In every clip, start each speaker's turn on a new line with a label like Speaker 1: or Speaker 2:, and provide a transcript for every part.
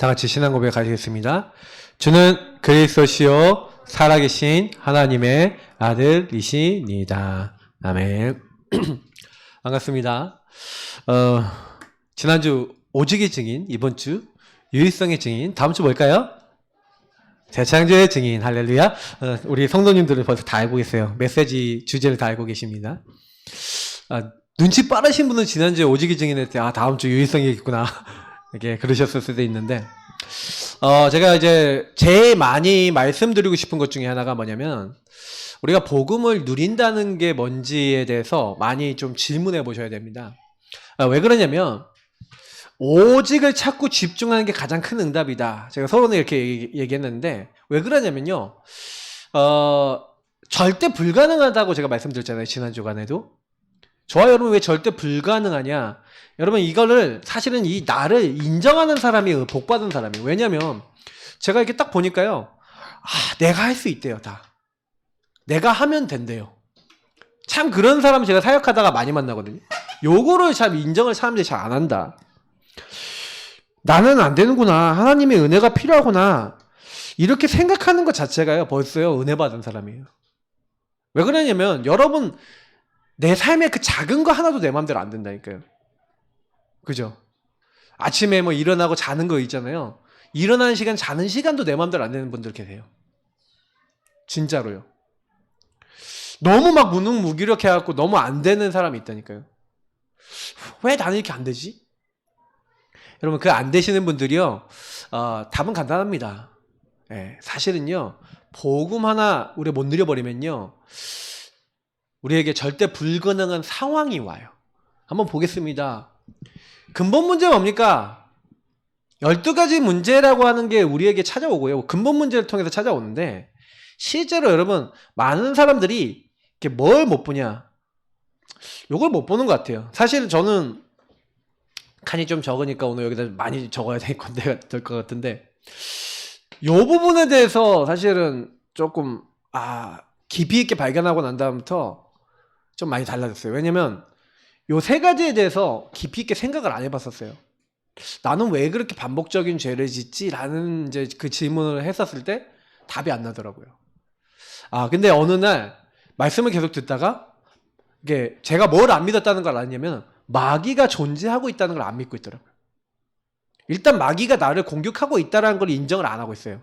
Speaker 1: 다 같이 신앙 고백 가지겠습니다. 주는 그리스도시요 살아계신 하나님의 아들이시니다. 아멘. 반갑습니다. 지난주 오직의 증인, 이번 주 유일성의 증인, 다음 주 뭘까요? 재창조의 증인. 할렐루야. 우리 성도님들은 벌써 다 알고 계세요. 메시지 주제를 다 알고 계십니다. 눈치 빠르신 분은 지난주에 오직의 증인할 때 다음 주 유일성이겠구나 이렇게 그러셨을 수도 있는데, 제가 이제 제일 많이 말씀드리고 싶은 것 중에 하나가 뭐냐면, 우리가 복음을 누린다는 게 뭔지에 대해서 많이 좀 질문해 보셔야 됩니다. 왜 그러냐면, 오직을 찾고 집중하는 게 가장 큰 응답이다. 제가 서론에 이렇게 얘기했는데, 왜 그러냐면요, 절대 불가능하다고 제가 말씀드렸잖아요, 지난 주간에도. 저와 여러분 왜 절대 불가능하냐? 여러분, 이거를 사실은 이 나를 인정하는 사람이 복받은 사람이에요. 왜냐면 제가 이렇게 딱 보니까요, 내가 할 수 있대요. 다 내가 하면 된대요. 참 그런 사람 제가 사역하다가 많이 만나거든요. 요거를 참 인정을 사람들이 잘 안 한다. 나는 안 되는구나, 하나님의 은혜가 필요하구나, 이렇게 생각하는 것 자체가요 벌써요 은혜 받은 사람이에요. 왜 그러냐면, 여러분 내 삶에 그 작은 거 하나도 내 마음대로 안 된다니까요. 그죠? 아침에 뭐 일어나고 자는 거 있잖아요. 일어나는 시간, 자는 시간도 내 마음대로 안 되는 분들 계세요. 진짜로요. 너무 막 무능무기력해갖고 너무 안 되는 사람이 있다니까요. 왜 나는 이렇게 안 되지? 여러분, 그 안 되시는 분들이요, 답은 간단합니다. 사실은요, 복음 하나 우리가 못 누려버리면요, 우리에게 절대 불가능한 상황이 와요. 한번 보겠습니다. 근본 문제가 뭡니까? 12가지 문제라고 하는 게 우리에게 찾아오고요. 근본 문제를 통해서 찾아오는데, 실제로 여러분, 많은 사람들이 이렇게 뭘 못 보냐? 요걸 못 보는 것 같아요. 사실 저는 칸이 좀 적으니까 오늘 여기다 많이 적어야 될 건데, 될 것 같은데, 요 부분에 대해서 사실은 조금, 깊이 있게 발견하고 난 다음부터 좀 많이 달라졌어요. 왜냐면 요 세 가지에 대해서 깊이 있게 생각을 안 해봤었어요. 나는 왜 그렇게 반복적인 죄를 짓지? 라는 이제 그 질문을 했었을 때 답이 안 나더라고요. 근데 어느 날 말씀을 계속 듣다가, 이게 제가 뭘 안 믿었다는 걸 아냐면, 마귀가 존재하고 있다는 걸 안 믿고 있더라고요. 일단 마귀가 나를 공격하고 있다는 걸 인정을 안 하고 있어요.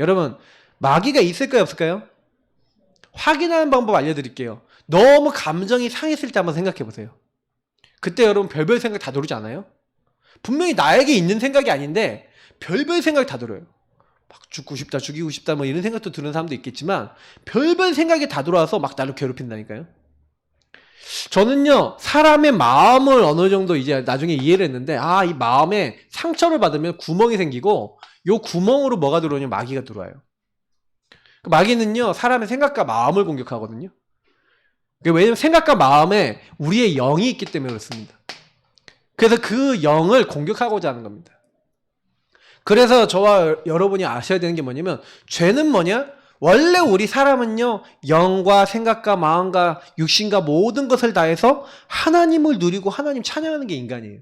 Speaker 1: 여러분, 마귀가 있을까요, 없을까요? 확인하는 방법 알려드릴게요. 너무 감정이 상했을 때 한번 생각해 보세요. 그때 여러분 별별 생각 다 들어오지 않아요? 분명히 나에게 있는 생각이 아닌데 별별 생각이 다 들어요. 막 죽고 싶다, 죽이고 싶다, 뭐 이런 생각도 드는 사람도 있겠지만, 별별 생각이 다 들어와서 막 나를 괴롭힌다니까요. 저는요, 사람의 마음을 어느 정도 이제 나중에 이해를 했는데, 이 마음에 상처를 받으면 구멍이 생기고, 요 구멍으로 뭐가 들어오냐면 마귀가 들어와요. 마귀는요, 사람의 생각과 마음을 공격하거든요. 왜냐면 생각과 마음에 우리의 영이 있기 때문에 그렇습니다. 그래서 그 영을 공격하고자 하는 겁니다. 그래서 저와 여러분이 아셔야 되는 게 뭐냐면, 죄는 뭐냐? 원래 우리 사람은요, 영과 생각과 마음과 육신과 모든 것을 다해서 하나님을 누리고 하나님 찬양하는 게 인간이에요.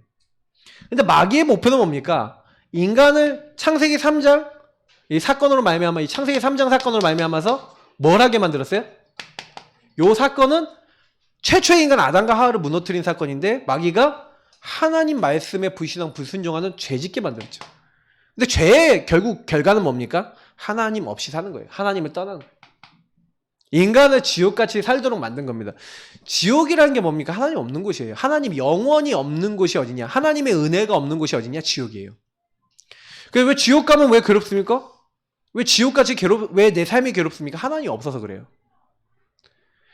Speaker 1: 근데 마귀의 목표는 뭡니까? 인간을 창세기 3장 이 사건으로 말미암아, 이 창세기 3장 사건으로 말미암아서 뭘 하게 만들었어요? 요 사건은 최초의 인간 아담과 하와를 무너뜨린 사건인데, 마귀가 하나님 말씀에 불순종하는 죄짓게 만들었죠. 근데 죄의 결국 결과는 뭡니까? 하나님 없이 사는 거예요. 하나님을 떠나는 거예요. 인간을 지옥같이 살도록 만든 겁니다. 지옥이라는 게 뭡니까? 하나님 없는 곳이에요. 하나님 영원히 없는 곳이 어디냐? 하나님의 은혜가 없는 곳이 어디냐? 지옥이에요. 그래서 왜 지옥 가면 왜 괴롭습니까? 왜 지옥같이 왜 내 삶이 괴롭습니까? 하나님이 없어서 그래요.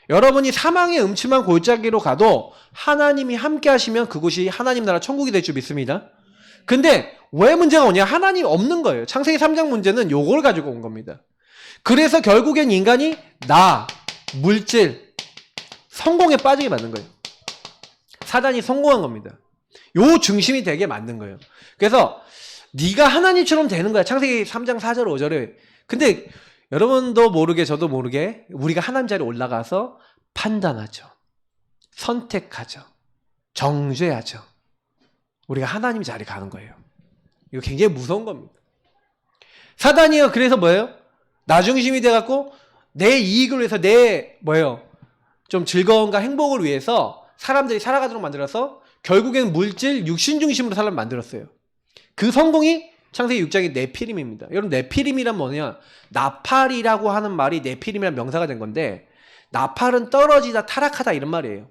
Speaker 1: 여러분이 사망의 음침한 골짜기로 가도 하나님이 함께 하시면 그곳이 하나님 나라 천국이 될 줄 믿습니다. 근데 왜 문제가 오냐? 하나님이 없는 거예요. 창세기 3장 문제는 요걸 가지고 온 겁니다. 그래서 결국엔 인간이 물질, 성공에 빠지게 만든 거예요. 사단이 성공한 겁니다. 요 중심이 되게 만든 거예요. 그래서 네가 하나님처럼 되는 거야. 창세기 3장 4절 5절에. 근데 여러분도 모르게 저도 모르게 우리가 하나님 자리에 올라가서 판단하죠. 선택하죠. 정죄하죠. 우리가 하나님 자리에 가는 거예요. 이거 굉장히 무서운 겁니다. 사단이요. 그래서 뭐예요? 나중심이 돼갖고 내 이익을 위해서 내 뭐예요? 좀 즐거움과 행복을 위해서 사람들이 살아가도록 만들어서 결국엔 물질, 육신 중심으로 사람을 만들었어요. 그 성공이 창세기 6장의 네피림입니다. 여러분 네피림이란 뭐냐? 나팔이라고 하는 말이 네피림이란 명사가 된 건데 나팔은 떨어지다 타락하다 이런 말이에요.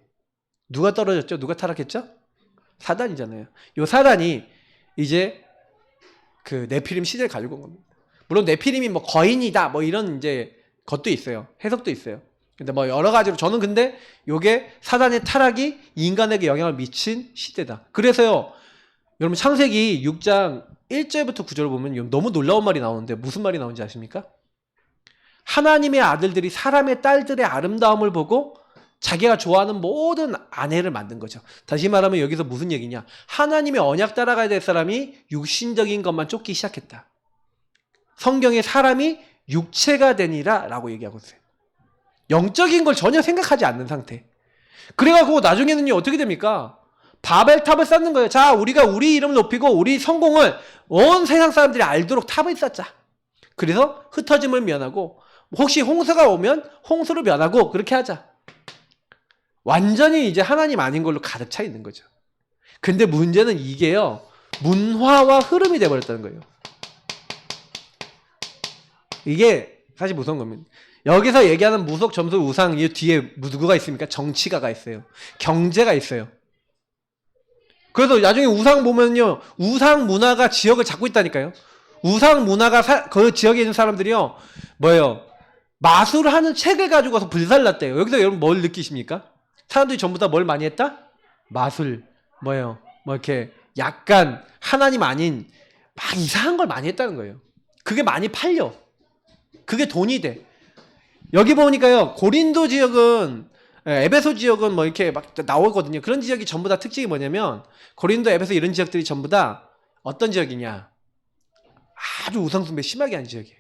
Speaker 1: 누가 떨어졌죠? 누가 타락했죠? 사단이잖아요. 요 사단이 이제 그 네피림 시대를 가지고 온 겁니다. 물론 네피림이 뭐 거인이다 뭐 이런 이제 것도 있어요. 해석도 있어요. 근데 뭐 여러 가지로 저는 근데 요게 사단의 타락이 인간에게 영향을 미친 시대다. 그래서요. 여러분 창세기 6장 1절부터 9절을 보면 너무 놀라운 말이 나오는데 무슨 말이 나오는지 아십니까? 하나님의 아들들이 사람의 딸들의 아름다움을 보고 자기가 좋아하는 모든 아내를 만든 거죠. 다시 말하면 여기서 무슨 얘기냐? 하나님의 언약 따라가야 될 사람이 육신적인 것만 쫓기 시작했다. 성경에 사람이 육체가 되니라 라고 얘기하고 있어요. 영적인 걸 전혀 생각하지 않는 상태. 그래가지고 나중에는요 어떻게 됩니까? 바벨탑을 쌓는 거예요. 자, 우리가 우리 이름을 높이고 우리 성공을 온 세상 사람들이 알도록 탑을 쌓자. 그래서 흩어짐을 면하고 혹시 홍수가 오면 홍수를 면하고 그렇게 하자. 완전히 이제 하나님 아닌 걸로 가득 차 있는 거죠. 근데 문제는 이게요 문화와 흐름이 돼버렸다는 거예요. 이게 사실 무서운 겁니다. 여기서 얘기하는 무속, 점수, 우상 이 뒤에 누구가 있습니까? 정치가가 있어요. 경제가 있어요. 그래서 나중에 우상 보면요 우상 문화가 지역을 잡고 있다니까요. 우상 문화가 그 지역에 있는 사람들이요 뭐예요? 마술하는 책을 가지고 와서 불살랐대요. 여기서 여러분 뭘 느끼십니까? 사람들이 전부 다 뭘 많이 했다? 마술 뭐예요? 뭐 이렇게 약간 하나님 아닌 막 이상한 걸 많이 했다는 거예요. 그게 많이 팔려. 그게 돈이 돼. 여기 보니까요 고린도 지역은 에베소 지역은 뭐 이렇게 막 나오거든요. 그런 지역이 전부 다 특징이 뭐냐면 고린도, 에베소 이런 지역들이 전부 다 어떤 지역이냐? 아주 우상 숭배 심하게 하는 지역이에요.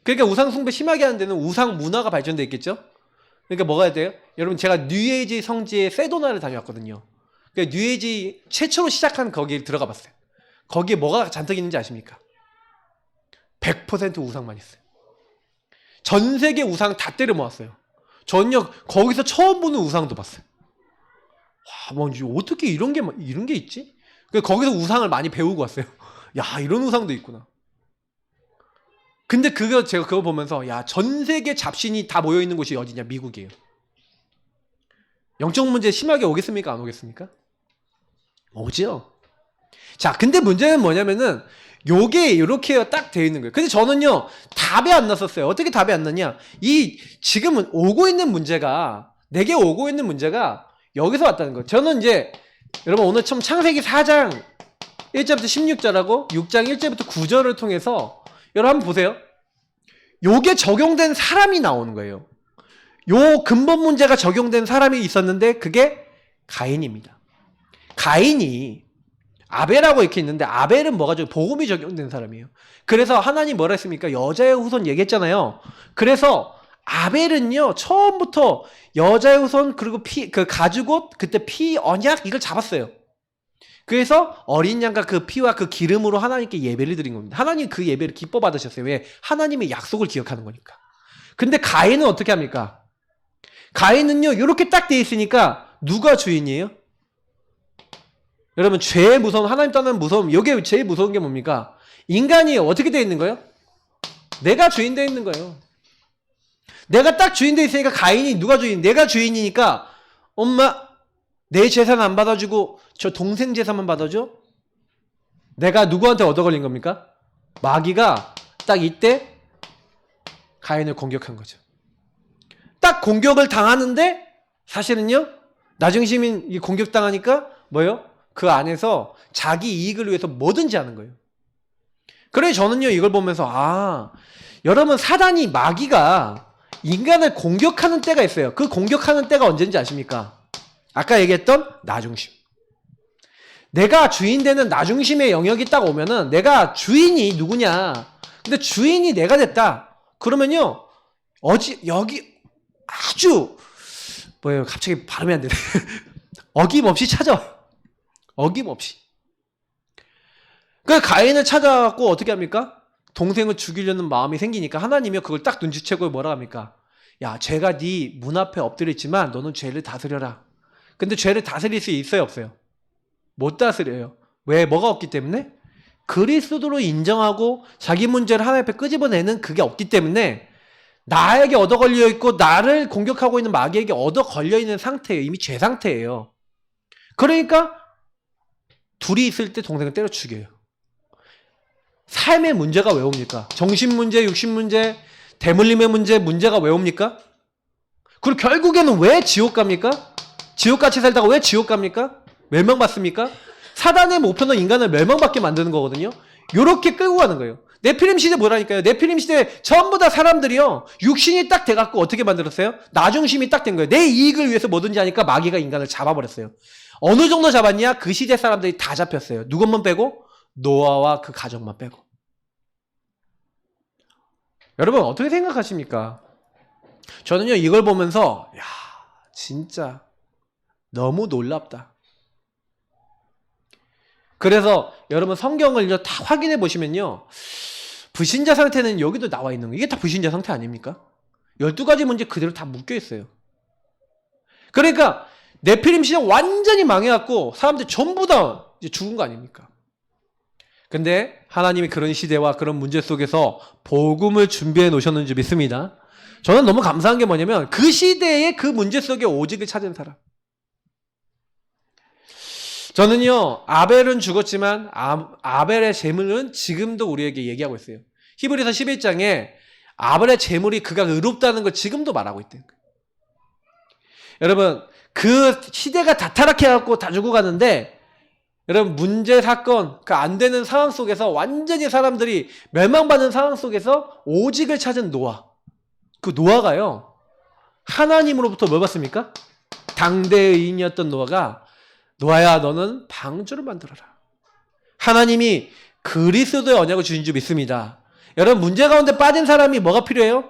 Speaker 1: 그러니까 우상 숭배 심하게 하는 데는 우상 문화가 발전돼 있겠죠? 그러니까 뭐가 해야 돼요? 여러분 제가 뉴에이지 성지의 세도나를 다녀왔거든요. 그러니까 뉴에이지 최초로 시작한 거기에 들어가 봤어요. 거기에 뭐가 잔뜩 있는지 아십니까? 100% 우상만 있어요. 전 세계 우상 다 때려 모았어요. 전혀 거기서 처음 보는 우상도 봤어요. 와, 뭐 어떻게 이런 게 있지? 거기서 우상을 많이 배우고 왔어요. 야, 이런 우상도 있구나. 근데 제가 그거 보면서 야, 전 세계 잡신이 다 모여 있는 곳이 어디냐? 미국이에요. 영적 문제 심하게 오겠습니까? 안 오겠습니까? 오죠. 자, 근데 문제는 뭐냐면은 요게 이렇게 딱 되어 있는 거예요. 근데 저는요 답이 안 났었어요. 어떻게 답이 안 났냐? 지금은 오고 있는 문제가 내게 오고 있는 문제가 여기서 왔다는 거예요. 저는 이제 여러분 오늘 처음 창세기 4장 1절부터 16절하고 6장 1절부터 9절을 통해서 여러분 한번 보세요. 요게 적용된 사람이 나오는 거예요. 요 근본 문제가 적용된 사람이 있었는데 그게 가인입니다. 가인이 아벨하고 이렇게 있는데 아벨은 뭐가 복음이 적용된 사람이에요. 그래서 하나님 뭐라 했습니까? 여자의 후손 얘기했잖아요. 그래서 아벨은요 처음부터 여자의 후손 그리고 그 가죽옷 그때 피 언약 이걸 잡았어요. 그래서 어린 양과 그 피와 그 기름으로 하나님께 예배를 드린 겁니다. 하나님 그 예배를 기뻐 받으셨어요. 왜? 하나님의 약속을 기억하는 거니까. 근데 가인은 어떻게 합니까? 가인은요 이렇게 딱 돼 있으니까 누가 주인이에요? 여러분 죄의 무서움, 하나님 떠나는 무서움, 이게 제일 무서운 게 뭡니까? 인간이 어떻게 돼 있는 거예요? 내가 주인 돼 있는 거예요. 내가 딱 주인 돼 있으니까 가인이 누가 주인? 내가 주인이니까 엄마 내 재산 안 받아주고 저 동생 재산만 받아줘? 내가 누구한테 얻어 걸린 겁니까? 마귀가 딱 이때 가인을 공격한 거죠. 딱 공격을 당하는데 사실은요 나중심이 공격당하니까 뭐예요? 그 안에서 자기 이익을 위해서 뭐든지 하는 거예요. 그래 저는요 이걸 보면서 여러분 사단이 마귀가 인간을 공격하는 때가 있어요. 그 공격하는 때가 언제인지 아십니까? 아까 얘기했던 나중심. 내가 주인 되는 나중심의 영역이 딱 오면은 내가 주인이 누구냐? 근데 주인이 내가 됐다. 그러면요 여기 아주 뭐예요? 갑자기 발음이 안 되네. 어김없이 찾아. 어김없이. 그 가인을 찾아갖고 어떻게 합니까? 동생을 죽이려는 마음이 생기니까 하나님이 그걸 딱 눈치채고 뭐라 합니까? 야, 죄가 네 문 앞에 엎드렸지만 너는 죄를 다스려라. 근데 죄를 다스릴 수 있어요, 없어요? 못 다스려요. 왜? 뭐가 없기 때문에? 그리스도로 인정하고 자기 문제를 하나님 앞에 끄집어내는 그게 없기 때문에 나에게 얻어 걸려 있고 나를 공격하고 있는 마귀에게 얻어 걸려 있는 상태예요. 이미 죄 상태예요. 그러니까 둘이 있을 때 동생을 때려 죽여요. 삶의 문제가 왜 옵니까? 정신 문제, 육신 문제, 대물림의 문제, 문제가 왜 옵니까? 그리고 결국에는 왜 지옥 갑니까? 지옥같이 살다가 왜 지옥 갑니까? 멸망받습니까? 사단의 목표는 인간을 멸망받게 만드는 거거든요. 요렇게 끌고 가는 거예요. 네피림 시대 뭐라니까요? 네피림 시대 전부 다 사람들이요. 육신이 딱 돼갖고 어떻게 만들었어요? 나중심이 딱 된 거예요. 내 이익을 위해서 뭐든지 하니까 마귀가 인간을 잡아버렸어요. 어느 정도 잡았냐? 그 시대 사람들이 다 잡혔어요. 누구만 빼고? 노아와 그 가족만 빼고. 여러분 어떻게 생각하십니까? 저는요 이걸 보면서 야 진짜 너무 놀랍다. 그래서 여러분 성경을 다 확인해 보시면요 불신자 상태는 여기도 나와 있는 거예요. 이게 다 불신자 상태 아닙니까? 12가지 문제 그대로 다 묶여 있어요. 그러니까 네피림 시대 완전히 망해갖고 사람들 전부 다 이제 죽은 거 아닙니까? 근데 하나님이 그런 시대와 그런 문제 속에서 복음을 준비해 놓으셨는지 믿습니다. 저는 너무 감사한 게 뭐냐면 그 시대의 그 문제 속에 오직을 찾은 사람. 저는요 아벨은 죽었지만 아벨의 재물은 지금도 우리에게 얘기하고 있어요. 히브리서 11장에 아벨의 재물이 그가 의롭다는 걸 지금도 말하고 있대요. 여러분 그 시대가 다 타락해갖고 다 죽어가는데 여러분 문제 사건 그 안 되는 상황 속에서 완전히 사람들이 멸망받는 상황 속에서 오직을 찾은 노아. 그 노아가요 하나님으로부터 뭘 받습니까? 당대의인이었던 노아가 노아야 너는 방주를 만들어라. 하나님이 그리스도의 언약을 주신 줄 믿습니다. 여러분 문제 가운데 빠진 사람이 뭐가 필요해요?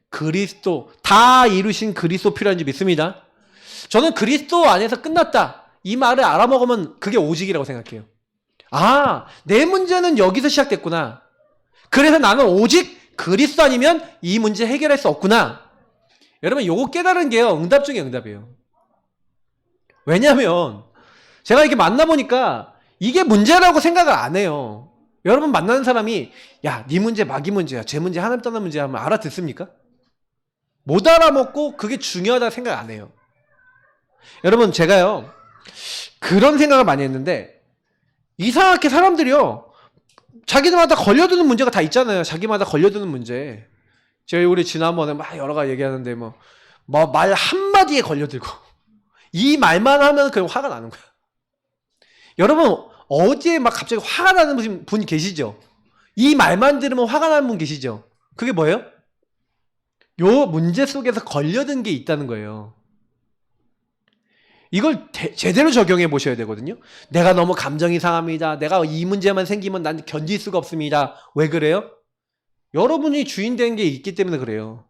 Speaker 1: 그리스도 다 이루신 그리스도 필요한 줄 믿습니다. 저는 그리스도 안에서 끝났다. 이 말을 알아먹으면 그게 오직이라고 생각해요. 아, 내 문제는 여기서 시작됐구나. 그래서 나는 오직 그리스도 아니면 이 문제 해결할 수 없구나. 여러분 요거 깨달은 게요. 응답 중에 응답이에요. 왜냐하면 제가 이렇게 만나보니까 이게 문제라고 생각을 안 해요. 여러분 만나는 사람이 야, 네 문제 마귀 문제야. 제 문제 하나님 떠난 문제야 하면 알아듣습니까? 못 알아먹고 그게 중요하다고 생각 안 해요. 여러분 제가요. 그런 생각을 많이 했는데 이상하게 사람들이요. 자기들마다 걸려드는 문제가 다 있잖아요. 자기마다 걸려드는 문제. 저희 우리 지난번에 막 여러 가지 얘기하는데 뭐 말 한마디에 걸려들고 이 말만 하면 그냥 화가 나는 거야. 여러분 어디에 막 갑자기 화가 나는 분 계시죠? 이 말만 들으면 화가 나는 분 계시죠? 그게 뭐예요? 요 문제 속에서 걸려든 게 있다는 거예요. 이걸 제대로 적용해 보셔야 되거든요. 내가 너무 감정이 상합니다. 내가 이 문제만 생기면 난 견딜 수가 없습니다. 왜 그래요? 여러분이 주인된 게 있기 때문에 그래요.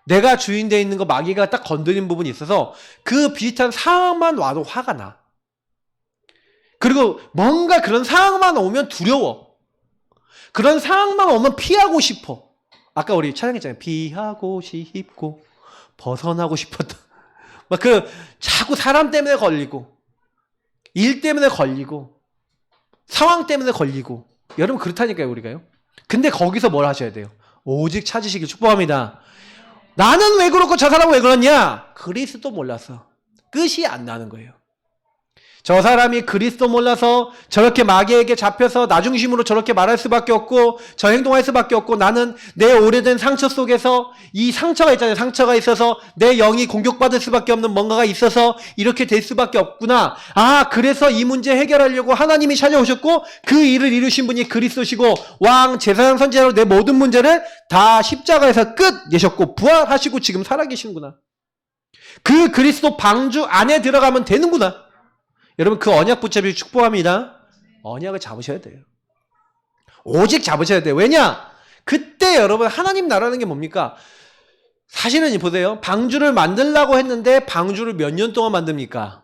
Speaker 1: 내가 주인되어 있는 거 마귀가 딱 건드린 부분이 있어서 그 비슷한 상황만 와도 화가 나. 그리고 뭔가 그런 상황만 오면 두려워. 그런 상황만 오면 피하고 싶어. 아까 우리 찬양했잖아요. 피하고 싶고 벗어나고 싶었던. 막 자꾸 사람 때문에 걸리고, 일 때문에 걸리고, 상황 때문에 걸리고. 여러분 그렇다니까요, 우리가요. 근데 거기서 뭘 하셔야 돼요? 오직 찾으시길 축복합니다. 나는 왜 그렇고 저 사람은 왜 그러냐? 그리스도 몰라서 끝이 안 나는 거예요. 저 사람이 그리스도 몰라서 저렇게 마귀에게 잡혀서 나중심으로 저렇게 말할 수밖에 없고 저 행동할 수밖에 없고 나는 내 오래된 상처 속에서 이 상처가 있잖아요. 상처가 있어서 내 영이 공격받을 수밖에 없는 뭔가가 있어서 이렇게 될 수밖에 없구나. 아, 그래서 이 문제 해결하려고 하나님이 찾아오셨고 그 일을 이루신 분이 그리스도시고 왕 제사장 선지자로 내 모든 문제를 다 십자가에서 끝내셨고 부활하시고 지금 살아계시는구나. 그 그리스도 방주 안에 들어가면 되는구나. 여러분 그 언약 붙잡이 축복합니다. 언약을 잡으셔야 돼요. 오직 잡으셔야 돼요. 왜냐? 그때 여러분 하나님 나라는 게 뭡니까? 사실은 보세요. 방주를 만들려고 했는데 방주를 몇 년 동안 만듭니까?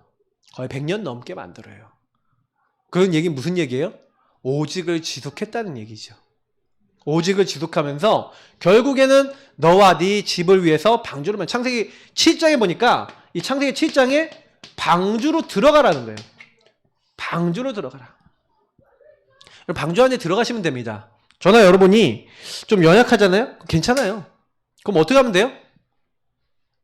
Speaker 1: 거의 100년 넘게 만들어요. 그런 얘기는 무슨 얘기예요? 오직을 지속했다는 얘기죠. 오직을 지속하면서 결국에는 너와 네 집을 위해서 방주로 창세기 7장에 보니까 이 창세기 7장에 방주로 들어가라는 거예요. 방주로 들어가라. 방주 안에 들어가시면 됩니다. 저나 여러분이 좀 연약하잖아요? 괜찮아요. 그럼 어떻게 하면 돼요?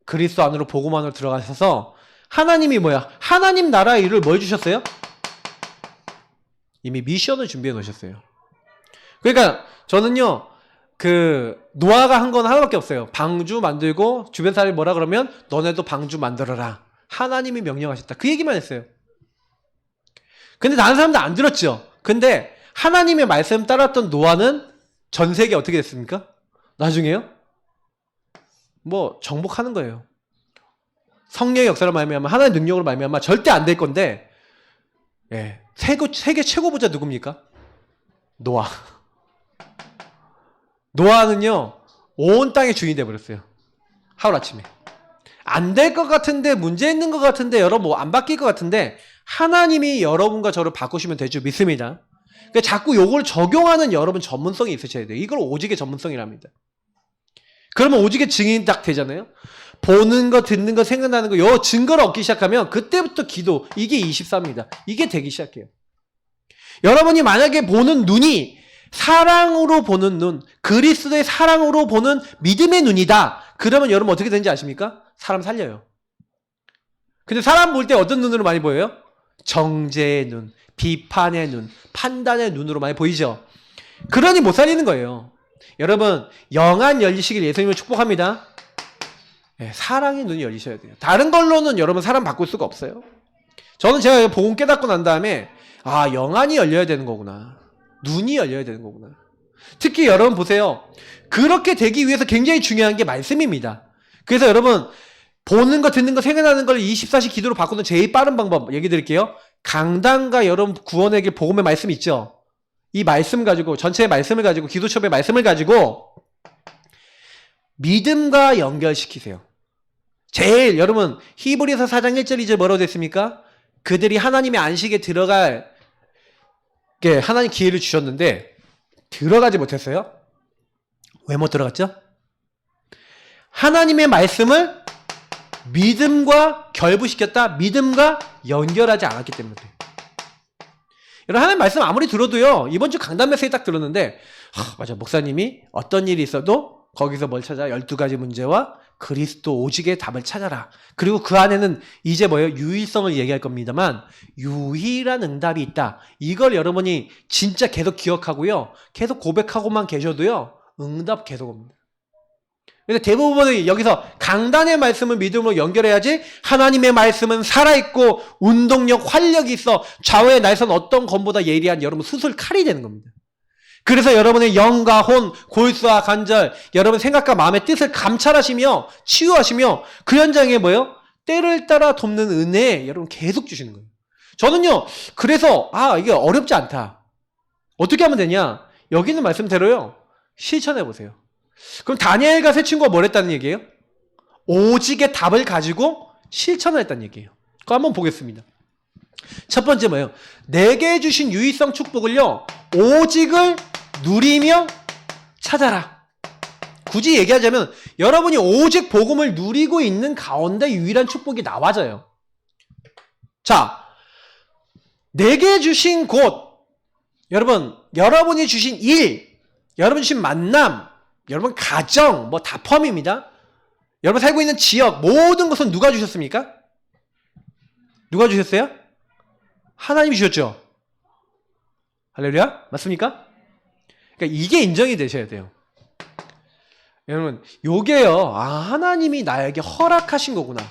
Speaker 1: 그리스도 안으로 복음 안으로 들어가셔서 하나님이 뭐야? 하나님 나라의 일을 뭘 주셨어요? 이미 미션을 준비해 놓으셨어요. 그러니까 저는요, 노아가 한 건 하나밖에 없어요. 방주 만들고 주변 사람이 뭐라 그러면 너네도 방주 만들어라. 하나님이 명령하셨다. 그 얘기만 했어요. 근데 다른 사람들 안 들었죠. 근데 하나님의 말씀 따랐던 노아는 전 세계 어떻게 됐습니까? 나중에요? 뭐 정복하는 거예요. 성령의 역사로 말미암아 하나님의 능력으로 말미암아 절대 안 될 건데, 예, 세계 최고 부자 누굽니까? 노아. 노아는요, 온 땅의 주인이 돼버렸어요. 하루아침에. 안 될 것 같은데, 문제 있는 것 같은데, 여러분 뭐 안 바뀔 것 같은데, 하나님이 여러분과 저를 바꾸시면 될 줄 믿습니다. 그러니까 자꾸 요걸 적용하는 여러분 전문성이 있으셔야 돼요. 이걸 오직의 전문성이랍니다. 그러면 오직의 증인이 딱 되잖아요. 보는 거, 듣는 거, 생각나는 거, 요 증거를 얻기 시작하면 그때부터 기도, 이게 24입니다. 이게 되기 시작해요. 여러분이 만약에 보는 눈이 사랑으로 보는 눈, 그리스도의 사랑으로 보는 믿음의 눈이다. 그러면 여러분 어떻게 되는지 아십니까? 사람 살려요. 근데 사람 볼 때 어떤 눈으로 많이 보여요? 정죄의 눈, 비판의 눈, 판단의 눈으로 많이 보이죠? 그러니 못 살리는 거예요. 여러분, 영안 열리시길 예수님을 축복합니다. 네, 사랑의 눈이 열리셔야 돼요. 다른 걸로는 여러분 사람 바꿀 수가 없어요. 저는 제가 복음 깨닫고 난 다음에 영안이 열려야 되는 거구나. 눈이 열려야 되는 거구나. 특히 여러분 보세요. 그렇게 되기 위해서 굉장히 중요한 게 말씀입니다. 그래서 여러분 보는 거, 듣는 거, 생각나는 걸 24시 기도로 바꾸는 제일 빠른 방법 얘기 드릴게요. 강단과 여러분 구원의 길 복음의 말씀 있죠? 이 말씀 가지고, 전체의 말씀을 가지고, 기도첩의 말씀을 가지고 믿음과 연결시키세요. 제일 여러분 히브리서 4장 1절 2절 뭐라고 됐습니까? 그들이 하나님의 안식에 들어갈 하나님 기회를 주셨는데 들어가지 못했어요. 왜 못 들어갔죠? 하나님의 말씀을 믿음과 결부시켰다. 믿음과 연결하지 않았기 때문에. 여러분 하나님 말씀 아무리 들어도요. 이번 주 강단 메시지 딱 들었는데 맞아, 목사님이 어떤 일이 있어도 거기서 뭘 찾아? 12가지 문제와 그리스도 오직의 답을 찾아라. 그리고 그 안에는 이제 뭐예요? 유일성을 얘기할 겁니다만 유일한 응답이 있다. 이걸 여러분이 진짜 계속 기억하고요. 계속 고백하고만 계셔도요. 응답 계속 옵니다. 근데 대부분은 여기서 강단의 말씀을 믿음으로 연결해야지 하나님의 말씀은 살아있고 운동력, 활력이 있어 좌우의 날선 어떤 검보다 예리한 여러분 수술 칼이 되는 겁니다. 그래서 여러분의 영과 혼, 골수와 관절, 여러분 생각과 마음의 뜻을 감찰하시며 치유하시며 그 현장에 뭐예요? 때를 따라 돕는 은혜 여러분 계속 주시는 거예요. 저는요. 그래서 이게 어렵지 않다. 어떻게 하면 되냐? 여기 있는 말씀대로요. 실천해 보세요. 그럼 다니엘과 세 친구가 뭘 했다는 얘기예요? 오직의 답을 가지고 실천을 했다는 얘기예요. 그거 한번 보겠습니다. 첫 번째 뭐예요? 내게 주신 유일성 축복을요. 오직을 누리며 찾아라. 굳이 얘기하자면 여러분이 오직 복음을 누리고 있는 가운데 유일한 축복이 나와져요. 자, 내게 주신 곳, 여러분이 주신 일, 여러분 주신 만남, 여러분 가정, 뭐 다 포함입니다. 여러분 살고 있는 지역, 모든 것은 누가 주셨습니까? 누가 주셨어요? 하나님이 주셨죠? 할렐루야? 맞습니까? 그러니까 이게 인정이 되셔야 돼요. 여러분, 요게요. 하나님이 나에게 허락하신 거구나.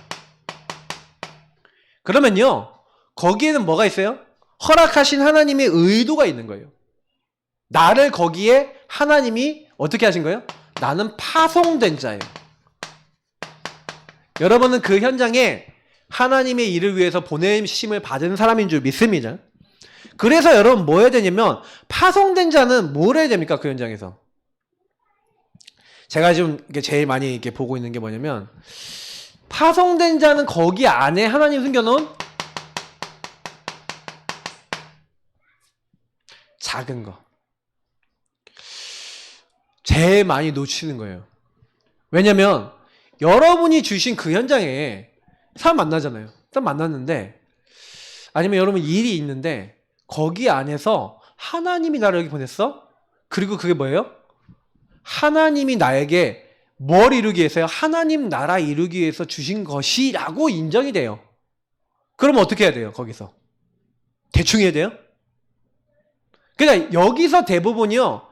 Speaker 1: 그러면요. 거기에는 뭐가 있어요? 허락하신 하나님의 의도가 있는 거예요. 나를 거기에 하나님이 어떻게 하신 거예요? 나는 파송된 자예요. 여러분은 그 현장에 하나님의 일을 위해서 보내심을 받은 사람인 줄 믿습니다. 그래서 여러분 뭐 해야 되냐면 파송된 자는 뭘 해야 됩니까? 그 현장에서. 제가 지금 제일 많이 이렇게 보고 있는 게 뭐냐면 파송된 자는 거기 안에 하나님 숨겨놓은 작은 거. 제일 많이 놓치는 거예요. 왜냐면 여러분이 주신 그 현장에 사람 만나잖아요. 사람 만났는데 아니면 여러분 일이 있는데 거기 안에서 하나님이 나를 여기 보냈어? 그리고 그게 뭐예요? 하나님이 나에게 뭘 이루기 위해서요? 하나님 나라 이루기 위해서 주신 것이라고 인정이 돼요. 그러면 어떻게 해야 돼요? 거기서 대충 해야 돼요? 그러니까 여기서 대부분이요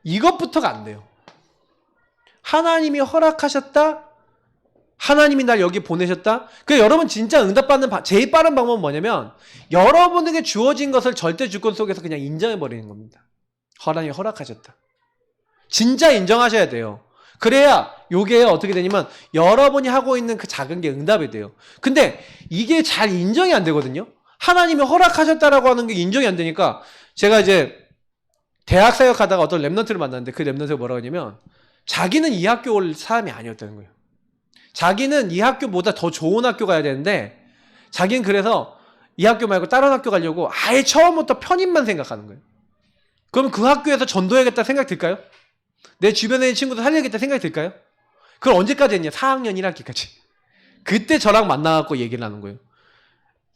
Speaker 1: 이것부터가 안 돼요. 하나님이 허락하셨다. 하나님이 날 여기 보내셨다. 그러니까 여러분 진짜 응답받는 제일 빠른 방법은 뭐냐면 여러분에게 주어진 것을 절대 주권 속에서 그냥 인정해버리는 겁니다. 하나님이 허락하셨다. 진짜 인정하셔야 돼요. 그래야 요게 어떻게 되냐면 여러분이 하고 있는 그 작은 게 응답이 돼요. 근데 이게 잘 인정이 안 되거든요. 하나님이 허락하셨다라고 하는 게 인정이 안 되니까 제가 이제 대학 사역하다가 어떤 랩런트를 만났는데 그 랩런트가 뭐라고 하냐면 자기는 이 학교 올 사람이 아니었다는 거예요. 자기는 이 학교보다 더 좋은 학교 가야 되는데 자기는 그래서 이 학교 말고 다른 학교 가려고 아예 처음부터 편입만 생각하는 거예요. 그럼 그 학교에서 전도해야겠다 생각 들까요? 내 주변에 있는 친구들 살려야겠다 생각이 들까요? 그걸 언제까지 했냐? 4학년 1학기까지. 그때 저랑 만나갖고 얘기를 하는 거예요.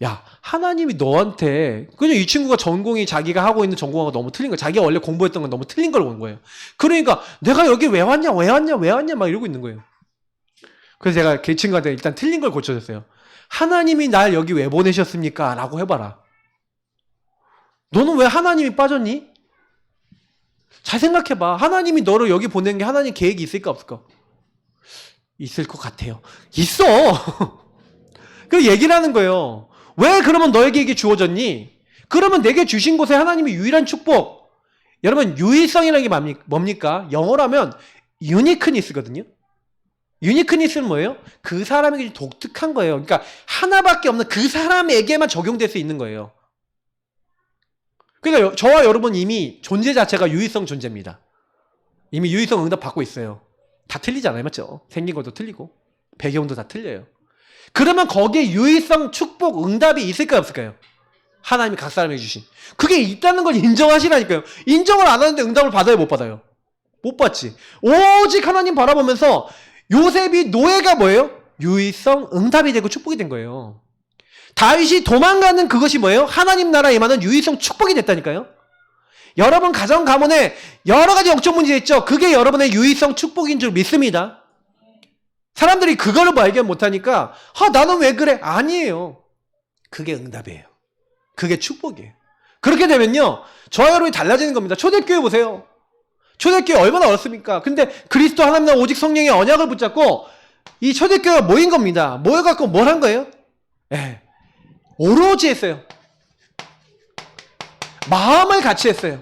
Speaker 1: 야, 하나님이 너한테 그냥 이 친구가 전공이 자기가 하고 있는 전공하고 너무 틀린 거야. 자기가 원래 공부했던 건 너무 틀린 걸 온 거예요. 그러니까 내가 여기 왜 왔냐 막 이러고 있는 거예요. 그래서 제가 그 친구한테 일단 틀린 걸 고쳐줬어요. 하나님이 날 여기 왜 보내셨습니까? 라고 해봐라. 너는 왜 하나님이 빠졌니? 잘 생각해봐. 하나님이 너를 여기 보낸 게 하나님 계획이 있을까 없을까? 있을 것 같아요. 있어. 그 얘기를 하는 거예요. 왜 그러면 너에게 이게 주어졌니? 그러면 내게 주신 곳에 하나님이 유일한 축복. 여러분 유일성이라는 게 뭡니까? 영어로 하면 유니크니스거든요. 유니크니스는 뭐예요? 그 사람에게 독특한 거예요. 그러니까 하나밖에 없는 그 사람에게만 적용될 수 있는 거예요. 그러니까 저와 여러분 이미 존재 자체가 유일성 존재입니다. 이미 유일성 응답 받고 있어요. 다 틀리잖아요. 맞죠? 생긴 것도 틀리고 배경도 다 틀려요. 그러면 거기에 유일성, 축복, 응답이 있을까요? 없을까요? 하나님이 각 사람에게 주신. 그게 있다는 걸 인정하시라니까요. 인정을 안 하는데 응답을 받아요? 못 받아요? 못 받지. 오직 하나님 바라보면서 요셉이 노예가 뭐예요? 유일성, 응답이 되고 축복이 된 거예요. 다윗이 도망가는 그것이 뭐예요? 하나님 나라에 임하는 유일성, 축복이 됐다니까요. 여러분 가정 가문에 여러 가지 역적 문제 있죠. 그게 여러분의 유일성, 축복인 줄 믿습니다. 사람들이 그거를 발견 못하니까 나는 왜 그래? 아니에요. 그게 응답이에요. 그게 축복이에요. 그렇게 되면요 저와 여러분이 달라지는 겁니다. 초대교회 보세요. 초대교회 얼마나 어렵습니까? 근데 그리스도 하나님 나라 오직 성령의 언약을 붙잡고 이 초대교회가 모인 겁니다. 모여갖고 뭘 한 거예요? 오로지 했어요. 마음을 같이 했어요.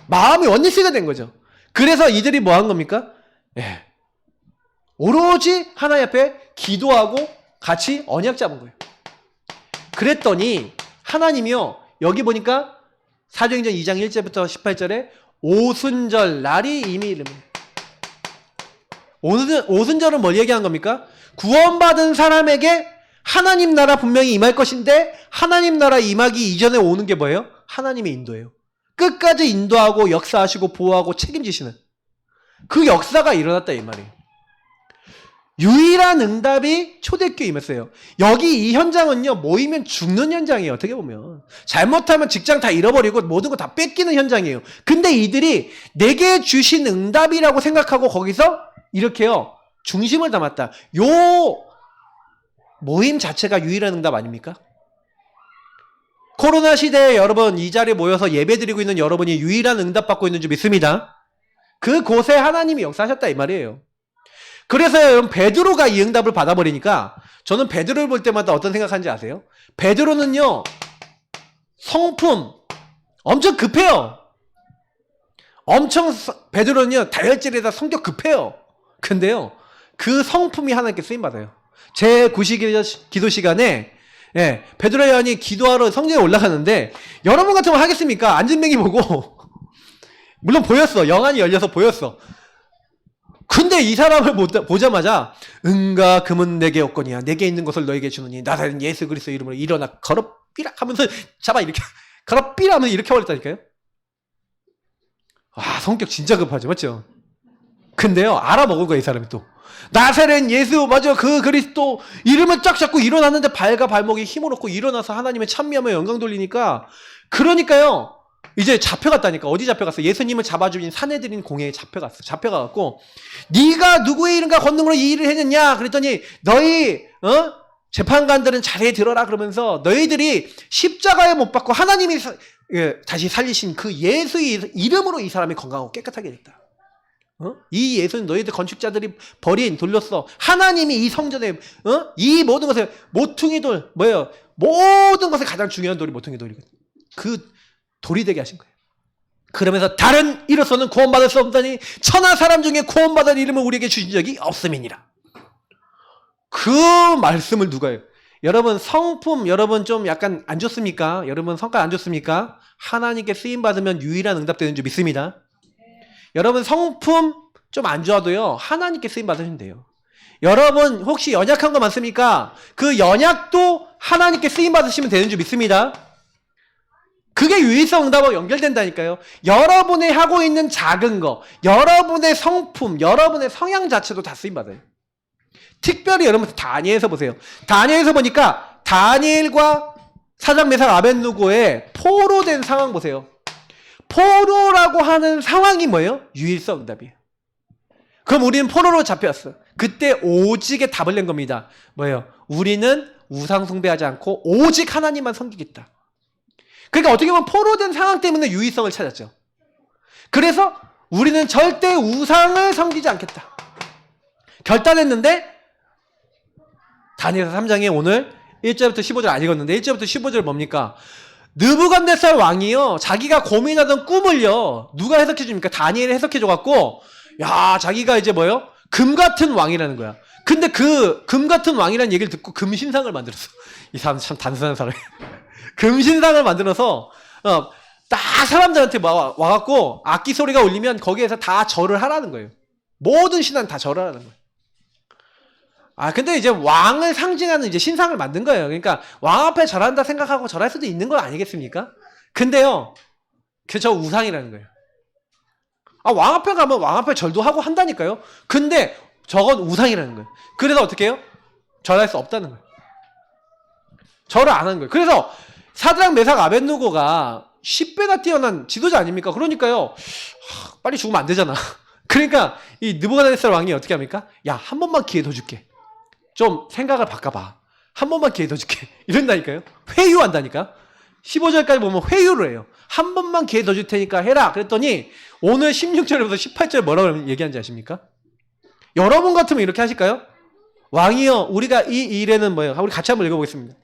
Speaker 1: 마음이 원리스가 된 거죠. 그래서 이들이 뭐 한 겁니까? 오로지 하나님 앞에 기도하고 같이 언약 잡은 거예요. 그랬더니 하나님이요 여기 보니까 사도행전 2장 1절부터 18절에 오순절 날이 이미 이릅니다. 오순절은 뭘 얘기한 겁니까? 구원받은 사람에게 하나님 나라 분명히 임할 것인데 하나님 나라 임하기 이전에 오는 게 뭐예요? 하나님의 인도예요. 끝까지 인도하고 역사하시고 보호하고 책임지시는 그 역사가 일어났다 이 말이에요. 유일한 응답이 초대교회에 임했어요. 여기 이 현장은요 모이면 죽는 현장이에요. 어떻게 보면 잘못하면 직장 다 잃어버리고 모든 거 다 뺏기는 현장이에요. 근데 이들이 내게 주신 응답이라고 생각하고 거기서 이렇게요 중심을 담았다. 요 모임 자체가 유일한 응답 아닙니까? 코로나 시대에 여러분 이 자리에 모여서 예배드리고 있는 여러분이 유일한 응답 받고 있는 줄 믿습니다. 그곳에 하나님이 역사하셨다 이 말이에요. 그래서 여러분 베드로가 이 응답을 받아버리니까 저는 베드로를 볼 때마다 어떤 생각하는지 아세요? 베드로는요 성품 엄청 급해요. 베드로는요 다혈질에다 성격 급해요. 근데요 그 성품이 하나님께 쓰임받아요. 제 구시기도 시간에 베드로 요한이 기도하러 성전에 올라가는데 여러분 같으면 하겠습니까? 안진뱅이 보고 물론 보였어. 영안이 열려서 보였어. 근데 이 사람을 보자마자 은과 금은 내게 없거니와 내게 있는 것을 너에게 주느니 나사렛 예수 그리스도 이름으로 일어나 걸어삐라 하면서 잡아 이렇게 걸어삐라 하면서 이렇게 버렸다니까요. 성격 진짜 급하죠. 맞죠? 근데요, 알아먹은 거예요, 이 사람이 또. 나사렛 예수, 맞아. 그 그리스도 이름을 쫙 잡고 일어났는데 발과 발목에 힘을 얻고 일어나서 하나님의 찬미하며 영광 돌리니까, 그러니까요, 이제 잡혀갔다니까. 어디 잡혀갔어? 예수님을 잡아주인 사내들인 공회에 잡혀갔어. 잡혀가갖고, 네가 누구의 이름과 권능으로 이 일을 했느냐? 그랬더니 너희 재판관들은 자세히 들어라. 그러면서 너희들이 십자가에 못 박고 하나님이 다시 살리신 그 예수의 이름으로 이 사람이 건강하고 깨끗하게 됐다. 이 예수는 너희들 건축자들이 돌렸어. 하나님이 이 성전에 이 모든 것을 모퉁이 돌 뭐예요? 모든 것에 가장 중요한 돌이 모퉁이 돌이거든. 그 돌이 되게 하신 거예요. 그러면서 다른 이로서는 구원받을 수 없다니 천하 사람 중에 구원받을 이름을 우리에게 주신 적이 없음이니라. 그 말씀을 누가 해요? 여러분 성품 여러분 좀 약간 안 좋습니까? 여러분 성과 안 좋습니까? 하나님께 쓰임 받으면 유일한 응답되는 줄 믿습니다. 여러분 성품 좀 안 좋아도요 하나님께 쓰임 받으시면 돼요. 여러분 혹시 연약한 거 많습니까? 그 연약도 하나님께 쓰임 받으시면 되는 줄 믿습니다. 그게 유일성 응답하고 연결된다니까요. 여러분이 하고 있는 작은 거, 여러분의 성품, 여러분의 성향 자체도 다 쓰임 받아요. 특별히 여러분 다니엘서 보세요. 다니엘서 보니까 다니엘과 사드락 메삭 아벳느고의 포로된 상황 보세요. 포로라고 하는 상황이 뭐예요? 유일성 응답이에요. 그럼 우리는 포로로 잡혔어. 그때 오직의 답을 낸 겁니다. 뭐예요? 우리는 우상 숭배하지 않고 오직 하나님만 섬기겠다. 그러니까 어떻게 보면 포로된 상황 때문에 유일성을 찾았죠. 그래서 우리는 절대 우상을 섬기지 않겠다. 결단했는데 다니엘서 3장에 오늘 1절부터 15절 안 읽었는데 1절부터 15절 뭡니까? 느부갓네살 왕이요 자기가 고민하던 꿈을요 누가 해석해 줍니까? 다니엘이 해석해 줘갖고 야 자기가 이제 뭐요? 금 같은 왕이라는 거야. 근데 그 금 같은 왕이라는 얘기를 듣고 금신상을 만들었어. 이 사람 참 단순한 사람이야. 금신상을 만들어서 딱 사람들한테 와갖고 악기 소리가 울리면 거기에서 다 절을 하라는 거예요. 모든 신앙 다 절을 하라는 거예요. 근데 이제 왕을 상징하는 이제 신상을 만든 거예요. 그러니까 왕 앞에 절한다 생각하고 절할 수도 있는 거 아니겠습니까? 근데요, 저 우상이라는 거예요. 왕 앞에 가면 왕 앞에 절도 하고 한다니까요? 근데 저건 우상이라는 거예요. 그래서 어떻게 해요? 절할 수 없다는 거예요. 절을 안 하는 거예요. 그래서 사드락 메삭 아벳느고가 10배나 뛰어난 지도자 아닙니까? 그러니까요, 빨리 죽으면 안 되잖아. 그러니까 이 느부갓네살 왕이 어떻게 합니까? 야, 한 번만 기회 더 줄게. 좀 생각을 바꿔봐. 한 번만 기회 더 줄게. 이런다니까요. 회유한다니까. 15절까지 보면 회유를 해요. 한 번만 기회 더 줄 테니까 해라. 그랬더니 오늘 16절부터 18절 뭐라고 얘기하는지 아십니까? 여러분 같으면 이렇게 하실까요? 왕이여 우리가 이 일에는 뭐예요? 우리 같이 한번 읽어보겠습니다.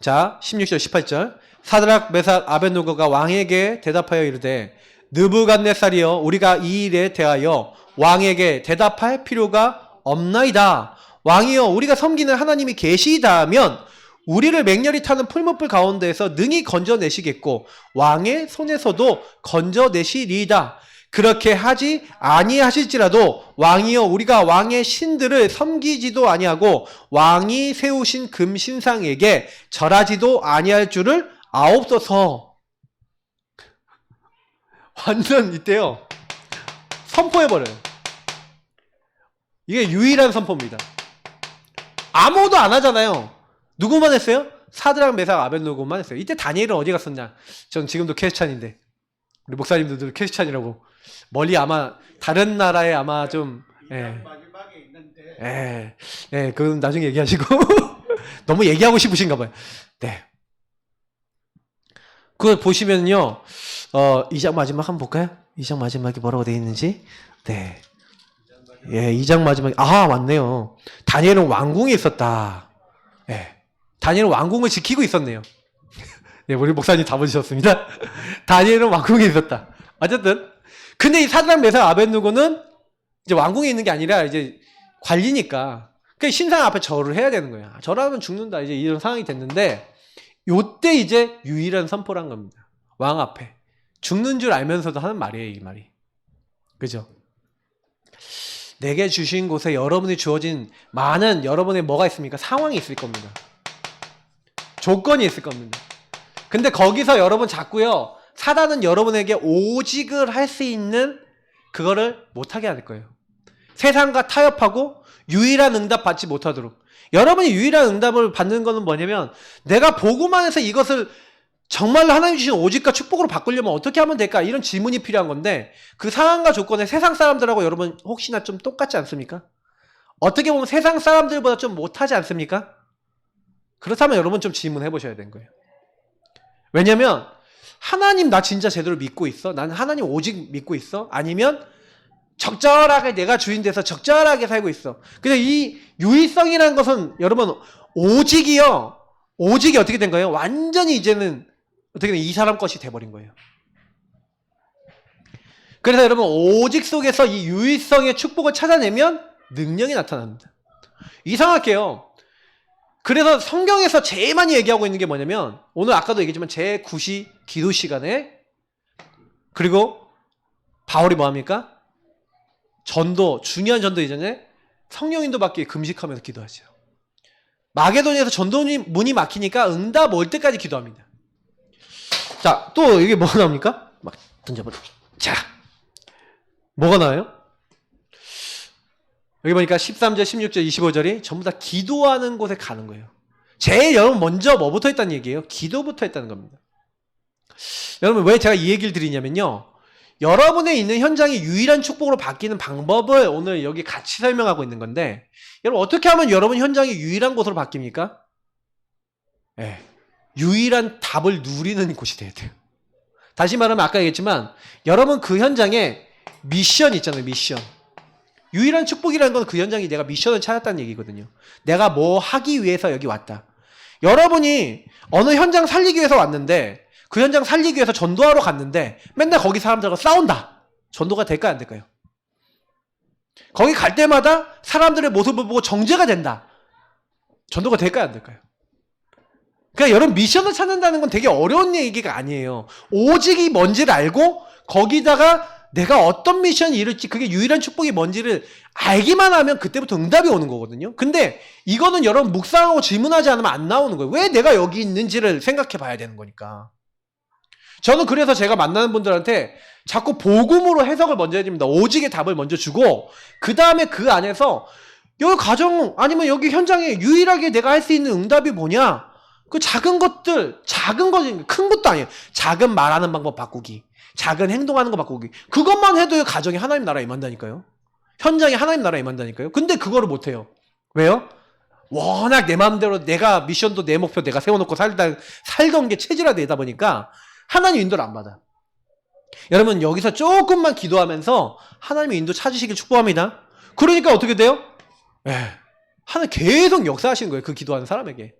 Speaker 1: 자 16절 18절 사드락 메삭 아벳느고가 왕에게 대답하여 이르되 느부갓네살이여 우리가 이 일에 대하여 왕에게 대답할 필요가 없나이다. 왕이여 우리가 섬기는 하나님이 계시다면 우리를 맹렬히 타는 풀무불 가운데에서 능히 건져내시겠고 왕의 손에서도 건져내시리이다. 그렇게 하지 아니하실지라도 왕이여 우리가 왕의 신들을 섬기지도 아니하고 왕이 세우신 금신상에게 절하지도 아니할 줄을 아옵소서. 완전 이때요 선포해버려요. 이게 유일한 선포입니다. 아무도 안 하잖아요. 누구만 했어요? 사드락 메삭 아벳느고만 했어요. 이때 다니엘은 어디 갔었냐? 전 지금도 캐스찬인데 우리 목사님들도 캐스찬이라고 멀리 아마 다른 나라에 아마 좀
Speaker 2: 마지막에 있는데
Speaker 1: 그건 나중에 얘기하시고 너무 얘기하고 싶으신가 봐요. 네. 그거 보시면요 2장 마지막 한번 볼까요? 2장 마지막에 뭐라고 되어 있는지. 네. 2장 마지막에 맞네요. 다니엘은 왕궁에 있었다. 다니엘은 왕궁을 지키고 있었네요. 네, 우리 목사님 답을 주셨습니다. 다니엘은 왕궁에 있었다. 어쨌든 근데 이 사드락 메삭 아벳느고는 이제 왕궁에 있는 게 아니라 이제 관리니까 그 신상 앞에 절을 해야 되는 거야. 절하면 죽는다. 이제 이런 상황이 됐는데 요때 이제 유일한 선포를 한 겁니다. 왕 앞에 죽는 줄 알면서도 하는 말이에요, 이 말이. 그죠? 내게 주신 곳에 여러분이 주어진 많은 여러분의 뭐가 있습니까? 상황이 있을 겁니다. 조건이 있을 겁니다. 근데 거기서 여러분 자꾸요 사단은 여러분에게 오직을 할 수 있는 그거를 못하게 할 거예요. 세상과 타협하고 유일한 응답 받지 못하도록. 여러분이 유일한 응답을 받는 거는 뭐냐면 내가 보고만 해서 이것을 정말로 하나님 주신 오직과 축복으로 바꾸려면 어떻게 하면 될까? 이런 질문이 필요한 건데 그 상황과 조건에 세상 사람들하고 여러분 혹시나 좀 똑같지 않습니까? 어떻게 보면 세상 사람들보다 좀 못하지 않습니까? 그렇다면 여러분 좀 질문해 보셔야 되는 거예요. 왜냐면 하나님 나 진짜 제대로 믿고 있어? 난 하나님 오직 믿고 있어? 아니면 적절하게 내가 주인 돼서 적절하게 살고 있어. 근데 이 유의성이라는 것은 여러분 오직이요. 오직이 어떻게 된 거예요? 완전히 이제는 어떻게 이 사람 것이 돼버린 거예요. 그래서 여러분 오직 속에서 이 유의성의 축복을 찾아내면 능력이 나타납니다. 이상하게요. 그래서 성경에서 제일 많이 얘기하고 있는 게 뭐냐면 오늘 아까도 얘기했지만 제9시 기도 시간에 그리고 바울이 뭐합니까? 전도, 중요한 전도 이전에 성령 인도 받기 위해 금식하면서 기도하죠. 마게도니아에서 전도 문이 막히니까 응답 올 때까지 기도합니다. 자, 또 이게 뭐가 나옵니까? 막 던져버려. 자, 뭐가 나와요? 여기 보니까 13절, 16절, 25절이 전부 다 기도하는 곳에 가는 거예요. 제일 여러분 먼저 뭐부터 했다는 얘기예요? 기도부터 했다는 겁니다. 여러분 왜 제가 이 얘기를 드리냐면요. 여러분의 있는 현장이 유일한 축복으로 바뀌는 방법을 오늘 여기 같이 설명하고 있는 건데 여러분 어떻게 하면 여러분 현장이 유일한 곳으로 바뀝니까? 네, 유일한 답을 누리는 곳이 돼야 돼요. 다시 말하면 아까 얘기했지만 여러분 그 현장에 미션이 있잖아요. 미션. 유일한 축복이라는 건 그 현장이 내가 미션을 찾았다는 얘기거든요. 내가 뭐 하기 위해서 여기 왔다. 여러분이 어느 현장 살리기 위해서 왔는데 그 현장 살리기 위해서 전도하러 갔는데 맨날 거기 사람들과 싸운다. 전도가 될까요? 안 될까요? 거기 갈 때마다 사람들의 모습을 보고 정죄가 된다. 전도가 될까요? 안 될까요? 그러니까 여러분 미션을 찾는다는 건 되게 어려운 얘기가 아니에요. 오직이 뭔지를 알고 거기다가 내가 어떤 미션이 이룰지 그게 유일한 축복이 뭔지를 알기만 하면 그때부터 응답이 오는 거거든요. 근데 이거는 여러분 묵상하고 질문하지 않으면 안 나오는 거예요. 왜 내가 여기 있는지를 생각해 봐야 되는 거니까. 저는 그래서 제가 만나는 분들한테 자꾸 복음으로 해석을 먼저 해줍니다. 오직의 답을 먼저 주고 그 다음에 그 안에서 여기 가정 아니면 여기 현장에 유일하게 내가 할 수 있는 응답이 뭐냐? 그 작은 것들, 작은 거지 큰 것도 아니에요. 작은 말하는 방법 바꾸기, 작은 행동하는 거 바꾸기. 그것만 해도 가정이 하나님 나라에 임한다니까요. 현장이 하나님 나라에 임한다니까요. 근데 그거를 못해요. 왜요? 워낙 내 마음대로 내가 미션도 내 목표 내가 세워놓고 살던 게 체질화되다 보니까 하나님 인도를 안 받아. 여러분 여기서 조금만 기도하면서 하나님의 인도 찾으시길 축복합니다. 그러니까 어떻게 돼요? 하나님 계속 역사하시는 거예요. 그 기도하는 사람에게.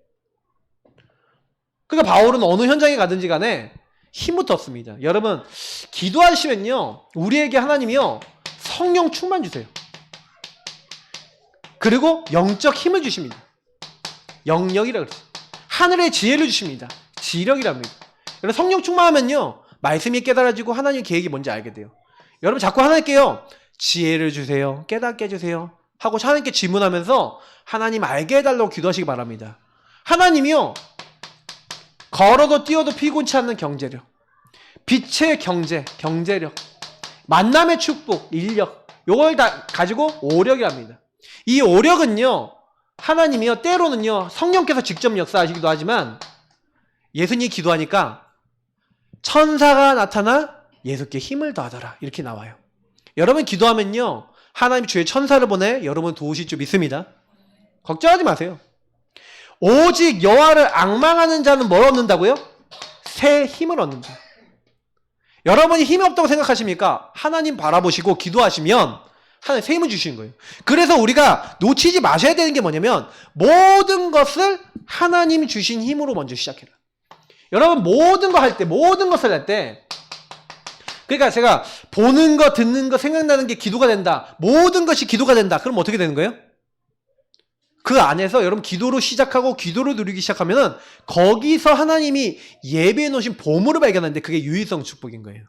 Speaker 1: 그러니까 바울은 어느 현장에 가든지 간에 힘부터 얻습니다. 여러분 기도하시면요 우리에게 하나님이요 성령 충만 주세요. 그리고 영적 힘을 주십니다. 영력이라 그러죠. 하늘의 지혜를 주십니다. 지력이랍니다. 여러분 성령 충만하면요 말씀이 깨달아지고 하나님의 계획이 뭔지 알게 돼요. 여러분 자꾸 하나님께요 지혜를 주세요. 깨닫게 해주세요. 하고 하나님께 질문하면서 하나님 알게 해달라고 기도하시기 바랍니다. 하나님이요 걸어도 뛰어도 피곤치 않는 경제력, 빛의 경제력, 만남의 축복, 인력, 요걸 다 가지고 오력이랍니다. 이 오력은요, 하나님이요, 때로는요, 성령께서 직접 역사하시기도 하지만, 예수님이 기도하니까, 천사가 나타나 예수께 힘을 더하더라. 이렇게 나와요. 여러분 기도하면요, 하나님이 주의 천사를 보내 여러분 도우실 줄 믿습니다. 걱정하지 마세요. 오직 여호와를 앙망하는 자는 뭘 얻는다고요? 새 힘을 얻는다. 여러분이 힘이 없다고 생각하십니까? 하나님 바라보시고 기도하시면 하나님 새 힘을 주시는 거예요. 그래서 우리가 놓치지 마셔야 되는 게 뭐냐면 모든 것을 하나님이 주신 힘으로 먼저 시작해라. 여러분 모든 거 할 때, 모든 것을 할 때 그러니까 제가 보는 거, 듣는 거, 생각나는 게 기도가 된다. 모든 것이 기도가 된다. 그럼 어떻게 되는 거예요? 그 안에서 여러분 기도로 시작하고 기도로 누리기 시작하면은 거기서 하나님이 예배해 놓으신 보물을 발견하는데 그게 유의성 축복인 거예요.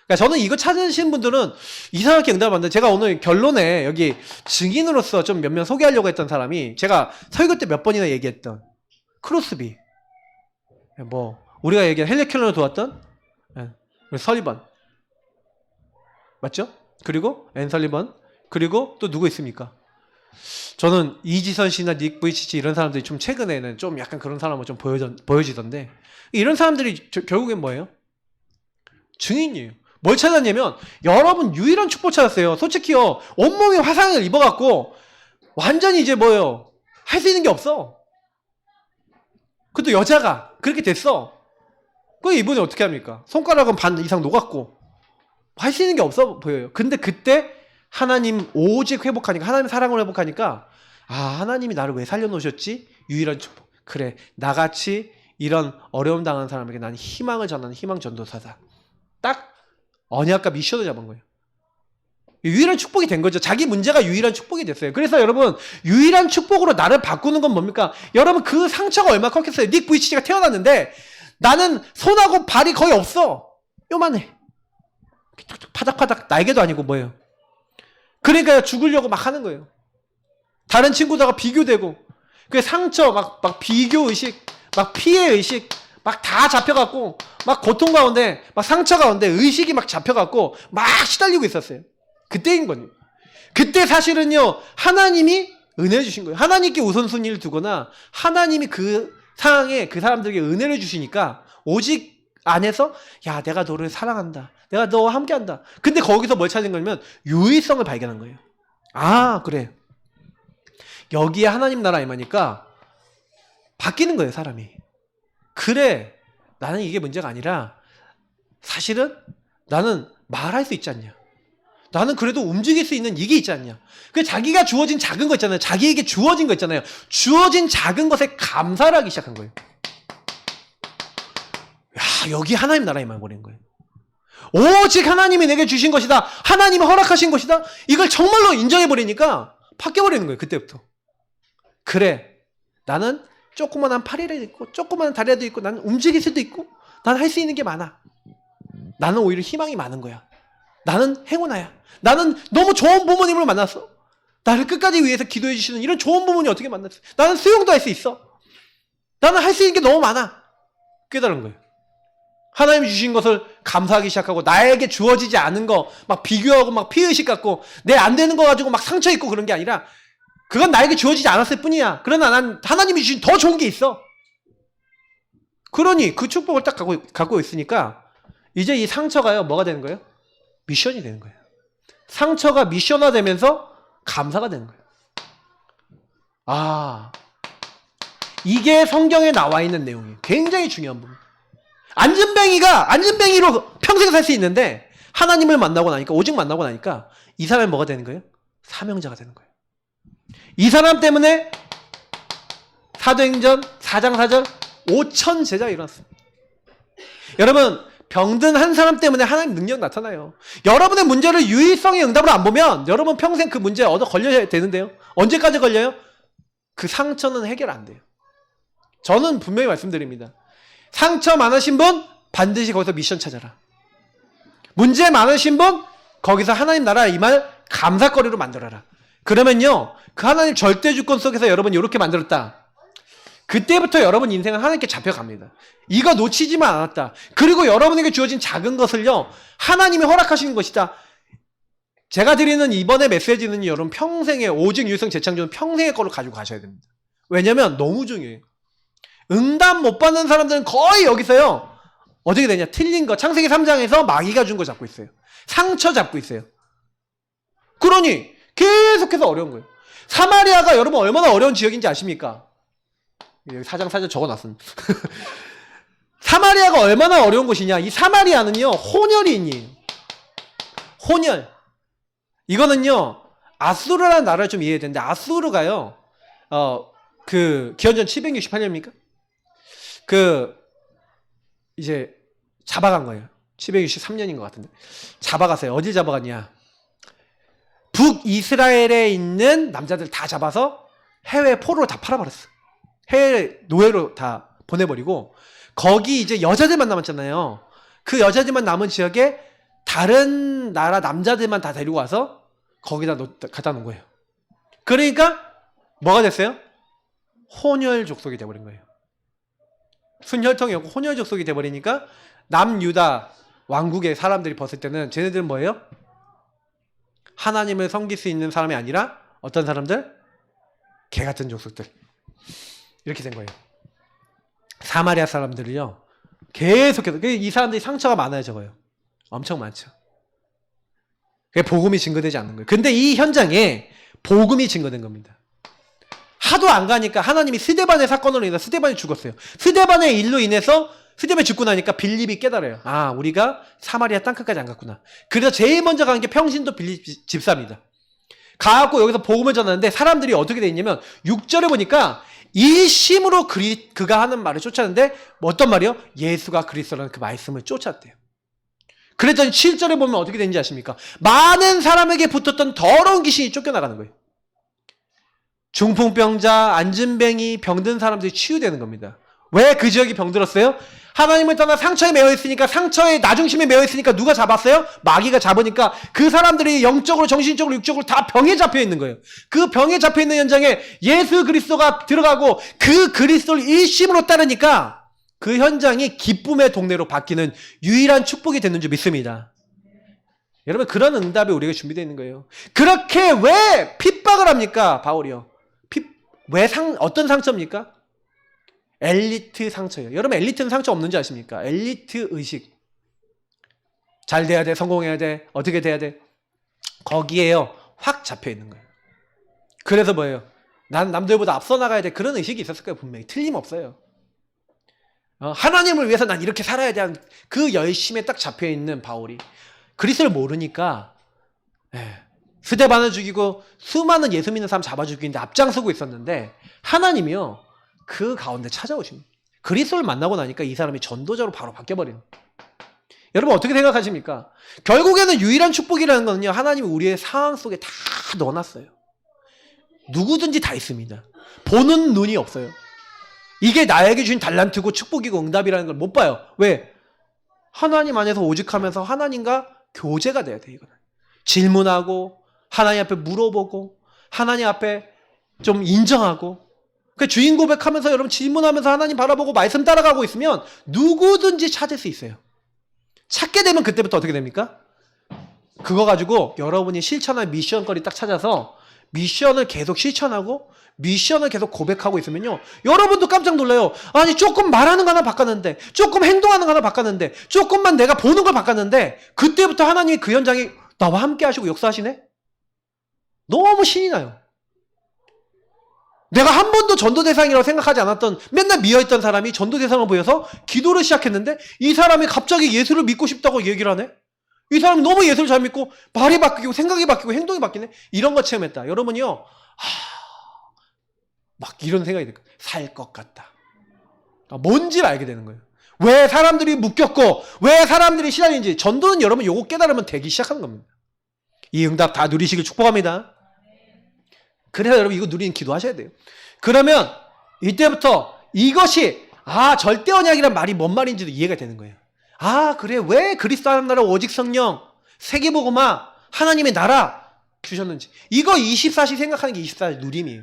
Speaker 1: 그러니까 저는 이거 찾으신 분들은 이상하게 응답을 받는데 제가 오늘 결론에 여기 증인으로서 좀 몇 명 소개하려고 했던 사람이 제가 설교 때 몇 번이나 얘기했던 크로스비 뭐 우리가 얘기한 헬레켈러를 도왔던 설리번. 맞죠? 그리고 앤 설리번. 그리고 또 누구 있습니까? 저는 이지선 씨나 닉 부이치치 이런 사람들이 좀 최근에는 좀 약간 그런 사람은 좀 보여지던데 이런 사람들이 결국엔 뭐예요? 증인이에요. 뭘 찾았냐면 여러분 유일한 축복 찾았어요. 솔직히요. 온몸에 화상을 입어갖고 완전히 이제 뭐예요? 할 수 있는 게 없어. 그것도 여자가 그렇게 됐어. 그 이분이 어떻게 합니까? 손가락은 반 이상 녹았고 할 수 있는 게 없어 보여요. 근데 그때 하나님 오직 회복하니까 하나님 사랑을 회복하니까 아 하나님이 나를 왜 살려놓으셨지? 유일한 축복. 그래 나같이 이런 어려움 당한 사람에게 나는 희망을 전하는 희망 전도사다. 딱 언약과 미션을 잡은 거예요. 유일한 축복이 된 거죠. 자기 문제가 유일한 축복이 됐어요. 그래서 여러분 유일한 축복으로 나를 바꾸는 건 뭡니까? 여러분 그 상처가 얼마나 컸겠어요. 닉 부이치치가 태어났는데 나는 손하고 발이 거의 없어. 요만해. 파닥파닥 날개도 아니고 뭐예요. 그러니까 죽으려고 막 하는 거예요. 다른 친구들과 비교되고 그 상처 막 비교의식 막 피해의식 막 다 잡혀갖고 막 고통 가운데 막 상처 가운데 의식이 막 잡혀갖고 막 시달리고 있었어요. 그때인 거예요. 그때 사실은요 하나님이 은혜 주신 거예요. 하나님께 우선순위를 두거나 하나님이 그 상황에 그 사람들에게 은혜를 주시니까 오직 안에서 야 내가 너를 사랑한다. 내가 너와 함께한다. 근데 거기서 뭘 찾은 거냐면 유의성을 발견한 거예요. 아 그래 여기에 하나님 나라 임하니까 바뀌는 거예요 사람이. 그래 나는 이게 문제가 아니라 사실은 나는 말할 수 있지 않냐. 나는 그래도 움직일 수 있는 이게 있지 않냐. 그 자기가 주어진 작은 거 있잖아요. 자기에게 주어진 거 있잖아요. 주어진 작은 것에 감사를 하기 시작한 거예요. 야 여기 하나님 나라 임해버린 거예요. 오직 하나님이 내게 주신 것이다. 하나님이 허락하신 것이다. 이걸 정말로 인정해버리니까 바뀌어버리는 거예요. 그때부터. 그래 나는 조그만한 팔이라도 있고 조그만한 다리라도 있고 나는 움직일 수도 있고 나는 할 수 있는 게 많아. 나는 오히려 희망이 많은 거야. 나는 행운아야. 나는 너무 좋은 부모님을 만났어. 나를 끝까지 위해서 기도해 주시는 이런 좋은 부모님 어떻게 만났어. 나는 수영도 할 수 있어. 나는 할 수 있는 게 너무 많아. 깨달은 거예요. 하나님이 주신 것을 감사하기 시작하고 나에게 주어지지 않은 거 막 비교하고 막 피의식 갖고 내 안 되는 거 가지고 막 상처 있고 그런 게 아니라 그건 나에게 주어지지 않았을 뿐이야. 그러나 난 하나님이 주신 더 좋은 게 있어. 그러니 그 축복을 딱 갖고 있으니까 이제 이 상처가요 뭐가 되는 거예요? 미션이 되는 거예요. 상처가 미션화되면서 감사가 되는 거예요. 아 이게 성경에 나와 있는 내용이에요. 굉장히 중요한 부분. 안진뱅이로 평생 살 수 있는데 하나님을 만나고 나니까 오직 만나고 나니까 이 사람이 뭐가 되는 거예요? 사명자가 되는 거예요. 이 사람 때문에 사도행전 4장 4절 5천 제자가 일어났습니다. 여러분 병든 한 사람 때문에 하나님 능력 나타나요. 여러분의 문제를 유의성의 응답으로 안 보면 여러분 평생 그 문제에 얻어 걸려야 되는데요. 언제까지 걸려요? 그 상처는 해결 안 돼요. 저는 분명히 말씀드립니다. 상처 많으신 분 반드시 거기서 미션 찾아라. 문제 많으신 분 거기서 하나님 나라 임할 감사거리로 만들어라. 그러면요 그 하나님 절대 주권 속에서 여러분이 이렇게 만들었다. 그때부터 여러분 인생은 하나님께 잡혀갑니다. 이거 놓치지만 않았다. 그리고 여러분에게 주어진 작은 것을요 하나님이 허락하시는 것이다. 제가 드리는 이번의 메시지는 여러분 평생의 오직 유성 재창조는 평생의 거로 가지고 가셔야 됩니다. 왜냐면 너무 중요해요. 응답 못 받는 사람들은 거의 여기서요 어떻게 되냐 틀린 거 창세기 3장에서 마귀가 준 거 잡고 있어요. 상처 잡고 있어요. 그러니 계속해서 어려운 거예요. 사마리아가 여러분 얼마나 어려운 지역인지 아십니까? 여기 4장 4절 적어놨습니다. 사마리아가 얼마나 어려운 곳이냐. 이 사마리아는요 혼혈인이에요. 혼혈. 이거는요 아수르라는 나라를 좀 이해해야 되는데 아수르가요 그 기원전 768년입니까? 이제 잡아간 거예요. 763년인 것 같은데 잡아갔어요. 어딜 잡아갔냐? 북이스라엘에 있는 남자들 다 잡아서 해외 포로로 다 팔아버렸어. 해외 노예로 다 보내버리고 거기 이제 여자들만 남았잖아요. 그 여자들만 남은 지역에 다른 나라 남자들만 다 데리고 와서 거기다 갖다 놓은 거예요. 그러니까 뭐가 됐어요? 혼혈 족속이 돼버린 거예요. 순혈통이 없고 혼혈 족속이 돼버리니까 남유다 왕국의 사람들이 봤을 때는 쟤네들은 뭐예요? 하나님을 섬길 수 있는 사람이 아니라 어떤 사람들? 개 같은 족속들. 이렇게 된 거예요. 사마리아 사람들이요. 계속해서 이 사람들이 상처가 많아요, 저거요. 엄청 많죠. 그게 복음이 증거되지 않는 거예요. 근데 이 현장에 복음이 증거된 겁니다. 하도 안 가니까 하나님이 스데반의 사건으로 인해서 스데반이 죽었어요. 스데반의 일로 인해서 스데반이 죽고 나니까 빌립이 깨달아요. 아, 우리가 사마리아 땅끝까지 안 갔구나. 그래서 제일 먼저 간 게 평신도 빌립 집사입니다. 가갖고 여기서 복음을 전하는데 사람들이 어떻게 돼 있냐면 6절에 보니까 일심으로 그가 하는 말을 쫓았는데 어떤 말이요? 예수가 그리스도라는 그 말씀을 쫓았대요. 그랬더니 7절에 보면 어떻게 되는지 아십니까? 많은 사람에게 붙었던 더러운 귀신이 쫓겨나가는 거예요. 중풍병자, 안진뱅이, 병든 사람들이 치유되는 겁니다. 왜 그 지역이 병들었어요? 하나님을 떠나 상처에 매여 있으니까, 상처에 나중심에 매여 있으니까 누가 잡았어요? 마귀가 잡으니까 그 사람들이 영적으로, 정신적으로, 육적으로 다 병에 잡혀 있는 거예요. 그 병에 잡혀 있는 현장에 예수 그리스도가 들어가고 그 그리스도를 일심으로 따르니까 그 현장이 기쁨의 동네로 바뀌는 유일한 축복이 됐는 줄 믿습니다. 여러분, 그런 응답이 우리에게 준비되어 있는 거예요. 그렇게 왜 핍박을 합니까? 바울이요. 어떤 상처입니까? 엘리트 상처예요. 여러분, 엘리트는 상처 없는지 아십니까? 엘리트 의식. 잘 돼야 돼, 성공해야 돼, 어떻게 돼야 돼. 거기에요, 확 잡혀 있는 거예요. 그래서 뭐예요? 난 남들보다 앞서 나가야 돼. 그런 의식이 있었을 거예요, 분명히. 틀림없어요. 하나님을 위해서 난 이렇게 살아야 돼. 그 열심에 딱 잡혀 있는 바울이 그리스도를 모르니까 스데반을 죽이고 수많은 예수 믿는 사람 잡아 죽이는데 앞장서고 있었는데 하나님이요, 그 가운데 찾아오십니다. 그리스도를 만나고 나니까 이 사람이 전도자로 바로 바뀌어버리는. 여러분, 어떻게 생각하십니까? 결국에는 유일한 축복이라는 거는요, 하나님이 우리의 상황 속에 다 넣어놨어요. 누구든지 다 있습니다. 보는 눈이 없어요. 이게 나에게 주신 달란트고 축복이고 응답이라는 걸 못 봐요. 왜? 하나님 안에서 오직하면서 하나님과 교제가 돼야 돼. 이거는 질문하고 하나님 앞에 물어보고 하나님 앞에 좀 인정하고, 그 주인 고백하면서 여러분 질문하면서 하나님 바라보고 말씀 따라가고 있으면 누구든지 찾을 수 있어요. 찾게 되면 그때부터 어떻게 됩니까? 그거 가지고 여러분이 실천할 미션거리 딱 찾아서 미션을 계속 실천하고 미션을 계속 고백하고 있으면요, 여러분도 깜짝 놀라요. 아니, 조금 말하는 거 하나 바꿨는데, 조금 행동하는 거 하나 바꿨는데, 조금만 내가 보는 걸 바꿨는데 그때부터 하나님이 그 현장에 나와 함께 하시고 역사하시네? 너무 신이 나요. 내가 한 번도 전도 대상이라고 생각하지 않았던, 맨날 미어있던 사람이 전도 대상을 보여서 기도를 시작했는데 이 사람이 갑자기 예수를 믿고 싶다고 얘기를 하네? 이 사람이 너무 예수를 잘 믿고 말이 바뀌고 생각이 바뀌고 행동이 바뀌네? 이런 거 체험했다. 여러분이요, 막 이런 생각이 들어요. 살 것 같다. 뭔지를 알게 되는 거예요. 왜 사람들이 묶였고 왜 사람들이 시달리는지. 전도는 여러분 요거 깨달으면 되기 시작하는 겁니다. 이 응답 다 누리시길 축복합니다. 그래서 여러분 이거 누리는 기도하셔야 돼요. 그러면 이때부터 이것이 절대 언약이란 말이 뭔 말인지도 이해가 되는 거예요. 그래, 왜 그리스도 하나님 나라 오직 성령 세계복음화 하나님의 나라 주셨는지. 이거 24시 생각하는 게 24시 누림이에요.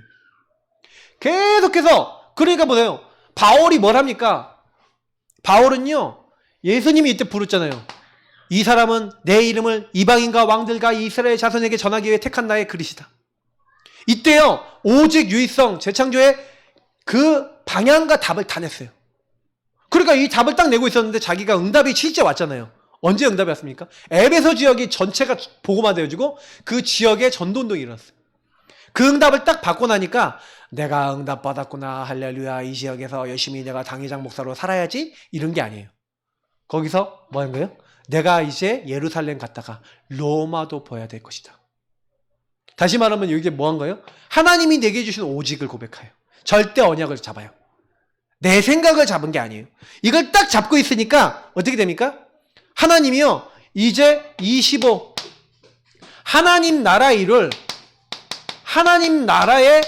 Speaker 1: 계속해서. 그러니까 보세요, 바울이 뭘 합니까? 바울은요, 예수님이 이때 부르잖아요. 이 사람은 내 이름을 이방인과 왕들과 이스라엘 자손에게 전하기 위해 택한 나의 그릇이다. 이때요, 오직 유일성 재창조의 그 방향과 답을 다 냈어요. 그러니까 이 답을 딱 내고 있었는데 자기가 응답이 실제 왔잖아요. 언제 응답이 왔습니까? 에베소 지역이 전체가 복음화되어지고 그 지역에 전도운동이 일어났어요. 그 응답을 딱 받고 나니까 내가 응답 받았구나, 할렐루야, 이 지역에서 열심히 내가 당회장 목사로 살아야지, 이런 게 아니에요. 거기서 뭐 하는 거예요? 내가 이제 예루살렘 갔다가 로마도 봐야 될 것이다. 다시 말하면 이게 뭐 한 거예요? 하나님이 내게 주신 오직을 고백해요. 절대 언약을 잡아요. 내 생각을 잡은 게 아니에요. 이걸 딱 잡고 있으니까 어떻게 됩니까? 하나님이요, 이제 25 하나님 나라 일을, 하나님 나라의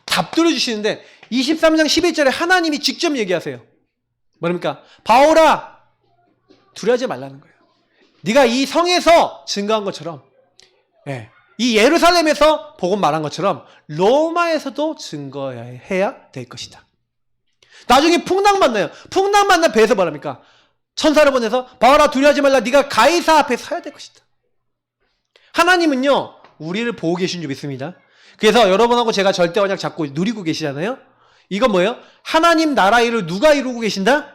Speaker 1: 답들을 주시는데 23장 11절에 하나님이 직접 얘기하세요. 뭐랍니까? 바울아, 두려워하지 말라는 거예요. 네가 이 성에서 증거한 것처럼, 이 예루살렘에서 복음 말한 것처럼 로마에서도 증거해야 될 것이다. 나중에 풍랑 만나요. 풍랑 만나 배에서 뭐랍니까? 천사를 보내서 봐라 두려워하지 말라 네가 가이사 앞에 서야 될 것이다. 하나님은요 우리를 보고 계신 줄 믿습니다. 그래서 여러분하고 제가 절대 언약 잡고 누리고 계시잖아요. 이건 뭐예요? 하나님 나라 일을 누가 이루고 계신다?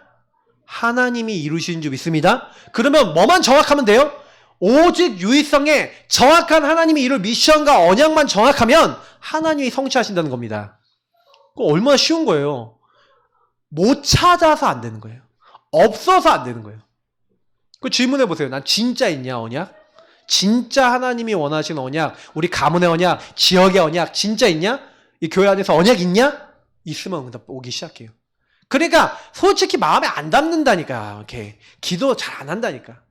Speaker 1: 하나님이 이루시는 줄 믿습니다. 그러면 뭐만 정확하면 돼요? 오직 유일성에 정확한 하나님이 이룰 미션과 언약만 정확하면 하나님이 성취하신다는 겁니다. 그거 얼마나 쉬운 거예요. 못 찾아서 안 되는 거예요. 없어서 안 되는 거예요. 그 질문해 보세요. 난 진짜 있냐 언약? 진짜 하나님이 원하시는 언약, 우리 가문의 언약, 지역의 언약 진짜 있냐? 이 교회 안에서 언약 있냐? 있으면 응답 오기 시작해요. 그러니까 솔직히 마음에 안 담는다니까. 이렇게 기도 잘 안 한다니까.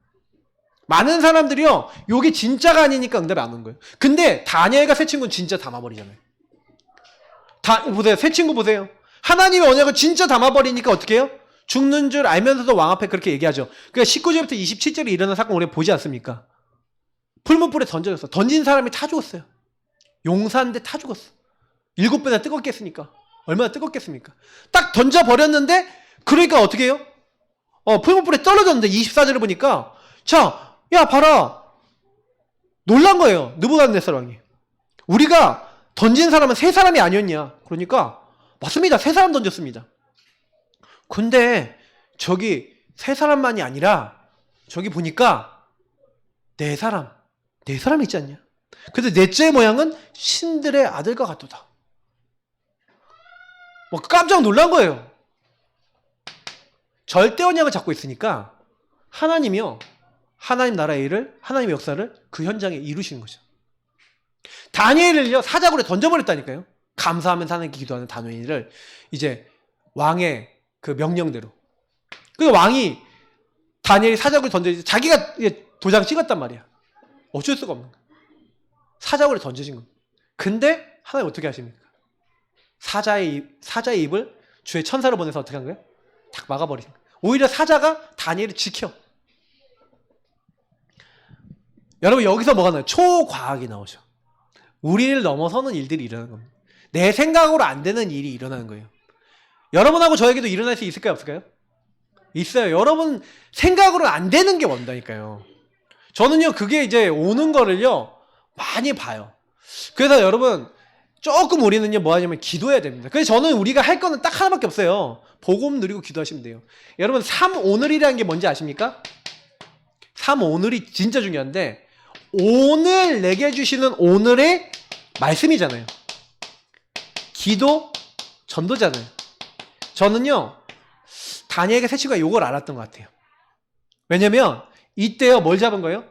Speaker 1: 많은 사람들이요 요게 진짜가 아니니까 응답이 안 오는 거예요. 근데 다니엘과 새 친구는 진짜 담아버리잖아요. 보세요. 새 친구 보세요. 하나님의 언약을 진짜 담아버리니까 어떻게 해요? 죽는 줄 알면서도 왕 앞에 그렇게 얘기하죠. 그러니까 19절부터 27절에 일어난 사건 우리가 보지 않습니까? 풀무불에 던져졌어. 던진 사람이 타 죽었어요. 용사인데 타 죽었어. 7배나 뜨겁게 했으니까. 얼마나 뜨겁겠습니까? 딱 던져버렸는데 그러니까 어떻게 해요? 풀무불에 떨어졌는데 24절을 보니까 자, 야 봐라. 놀란 거예요. 느부갓네살 왕이. 우리가 던진 사람은 세 사람이 아니었냐. 그러니까 맞습니다. 세 사람 던졌습니다. 근데 저기 세 사람만이 아니라 저기 보니까 네 사람 있지 않냐. 근데 넷째 모양은 신들의 아들과 같도다. 깜짝 놀란 거예요. 절대 언약을 잡고 있으니까 하나님이요 하나님 나라의 일을 하나님의 역사를 그 현장에 이루시는 거죠. 다니엘을요 사자굴에 던져버렸다니까요. 감사하면서 하나님께 기도하는 다니엘을 이제 왕의 그 명령대로. 그 왕이 다니엘이 사자굴에 던져 자기가 도장 찍었단 말이야. 어쩔 수가 없는 거야. 사자굴에 던져진 겁니다. 근데 하나님 어떻게 하십니까? 사자의 입을 주의 천사를 보내서 어떻게 한 거예요? 딱 막아버리는 거예요. 오히려 사자가 다니엘을 지켜. 여러분 여기서 뭐가 나와요? 초과학이 나오죠. 우리를 넘어서는 일들이 일어나는 겁니다. 내 생각으로 안 되는 일이 일어나는 거예요. 여러분하고 저에게도 일어날 수 있을까요? 없을까요? 있어요. 여러분 생각으로 안 되는 게 온다니까요. 저는요 그게 이제 오는 거를요 많이 봐요. 그래서 여러분 조금 우리는요 뭐 하냐면 기도해야 됩니다. 그래서 저는 우리가 할 거는 딱 하나밖에 없어요. 복음 누리고 기도하시면 돼요. 여러분 3오늘이라는 게 뭔지 아십니까? 3오늘이 진짜 중요한데 오늘 내게 주시는 오늘의 말씀이잖아요. 기도, 전도잖아요. 저는요 다니엘과 새 친구가 이걸 알았던 것 같아요. 왜냐면 이때요 뭘 잡은 거예요?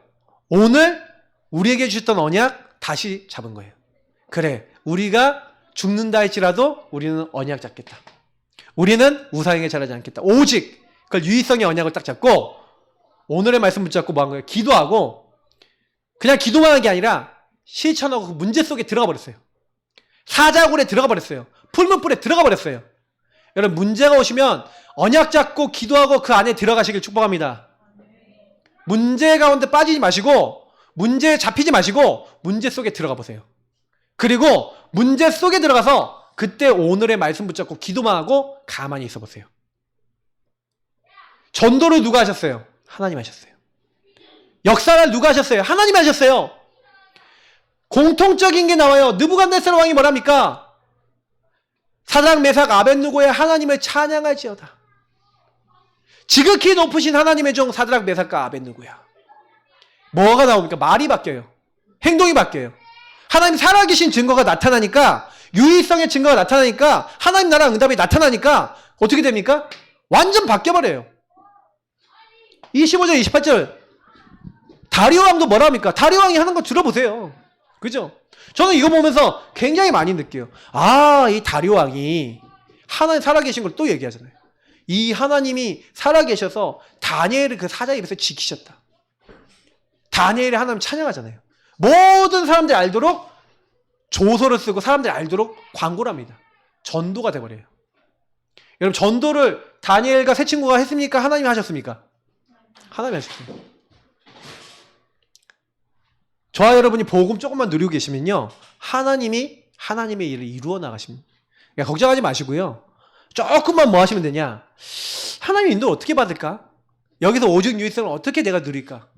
Speaker 1: 오늘 우리에게 주셨던 언약 다시 잡은 거예요. 그래 우리가 죽는다 할지라도 우리는 언약 잡겠다. 우리는 우상에게 절하지 않겠다. 오직 그걸 유의성의 언약을 딱 잡고 오늘의 말씀 붙잡고 뭐 한 거예요? 기도하고 그냥 기도만 한 게 아니라 실천하고 그 문제 속에 들어가 버렸어요. 사자굴에 들어가 버렸어요. 풀무불에 들어가 버렸어요. 여러분 문제가 오시면 언약 잡고 기도하고 그 안에 들어가시길 축복합니다. 문제 가운데 빠지지 마시고 문제에 잡히지 마시고 문제 속에 들어가 보세요. 그리고 문제 속에 들어가서 그때 오늘의 말씀 붙잡고 기도만 하고 가만히 있어 보세요. 전도를 누가 하셨어요? 하나님 하셨어요. 역사를 누가 하셨어요? 하나님 하셨어요. 공통적인 게 나와요. 느부갓네살 왕이 뭐랍니까? 사드락 메삭 아벳느고의 하나님을 찬양할지어다. 지극히 높으신 하나님의 종 사드락 메삭과 아벳느고야. 뭐가 나옵니까? 말이 바뀌어요. 행동이 바뀌어요. 하나님 살아계신 증거가 나타나니까 유의성의 증거가 나타나니까 하나님 나라 응답이 나타나니까 어떻게 됩니까? 완전 바뀌어버려요. 25절 28절 다리오 왕도 뭐라 합니까? 다리오 왕이 하는 거 들어보세요. 그죠? 저는 이거 보면서 굉장히 많이 느껴요. 아, 이 다리오 왕이 하나님 살아계신 걸 또 얘기하잖아요. 이 하나님이 살아계셔서 다니엘을 그 사자 입에서 지키셨다. 다니엘이 하나님 찬양하잖아요. 모든 사람들이 알도록 조서를 쓰고 사람들이 알도록 광고를 합니다. 전도가 돼버려요. 여러분 전도를 다니엘과 새 친구가 했습니까? 하나님이 하셨습니까? 하나님이 하셨습니다. 저와 여러분이 복음 조금만 누리고 계시면요 하나님이 하나님의 일을 이루어 나가십니다. 그러니까 걱정하지 마시고요 조금만 뭐 하시면 되냐, 하나님 인도를 어떻게 받을까? 여기서 오직 유일성을 어떻게 내가 누릴까?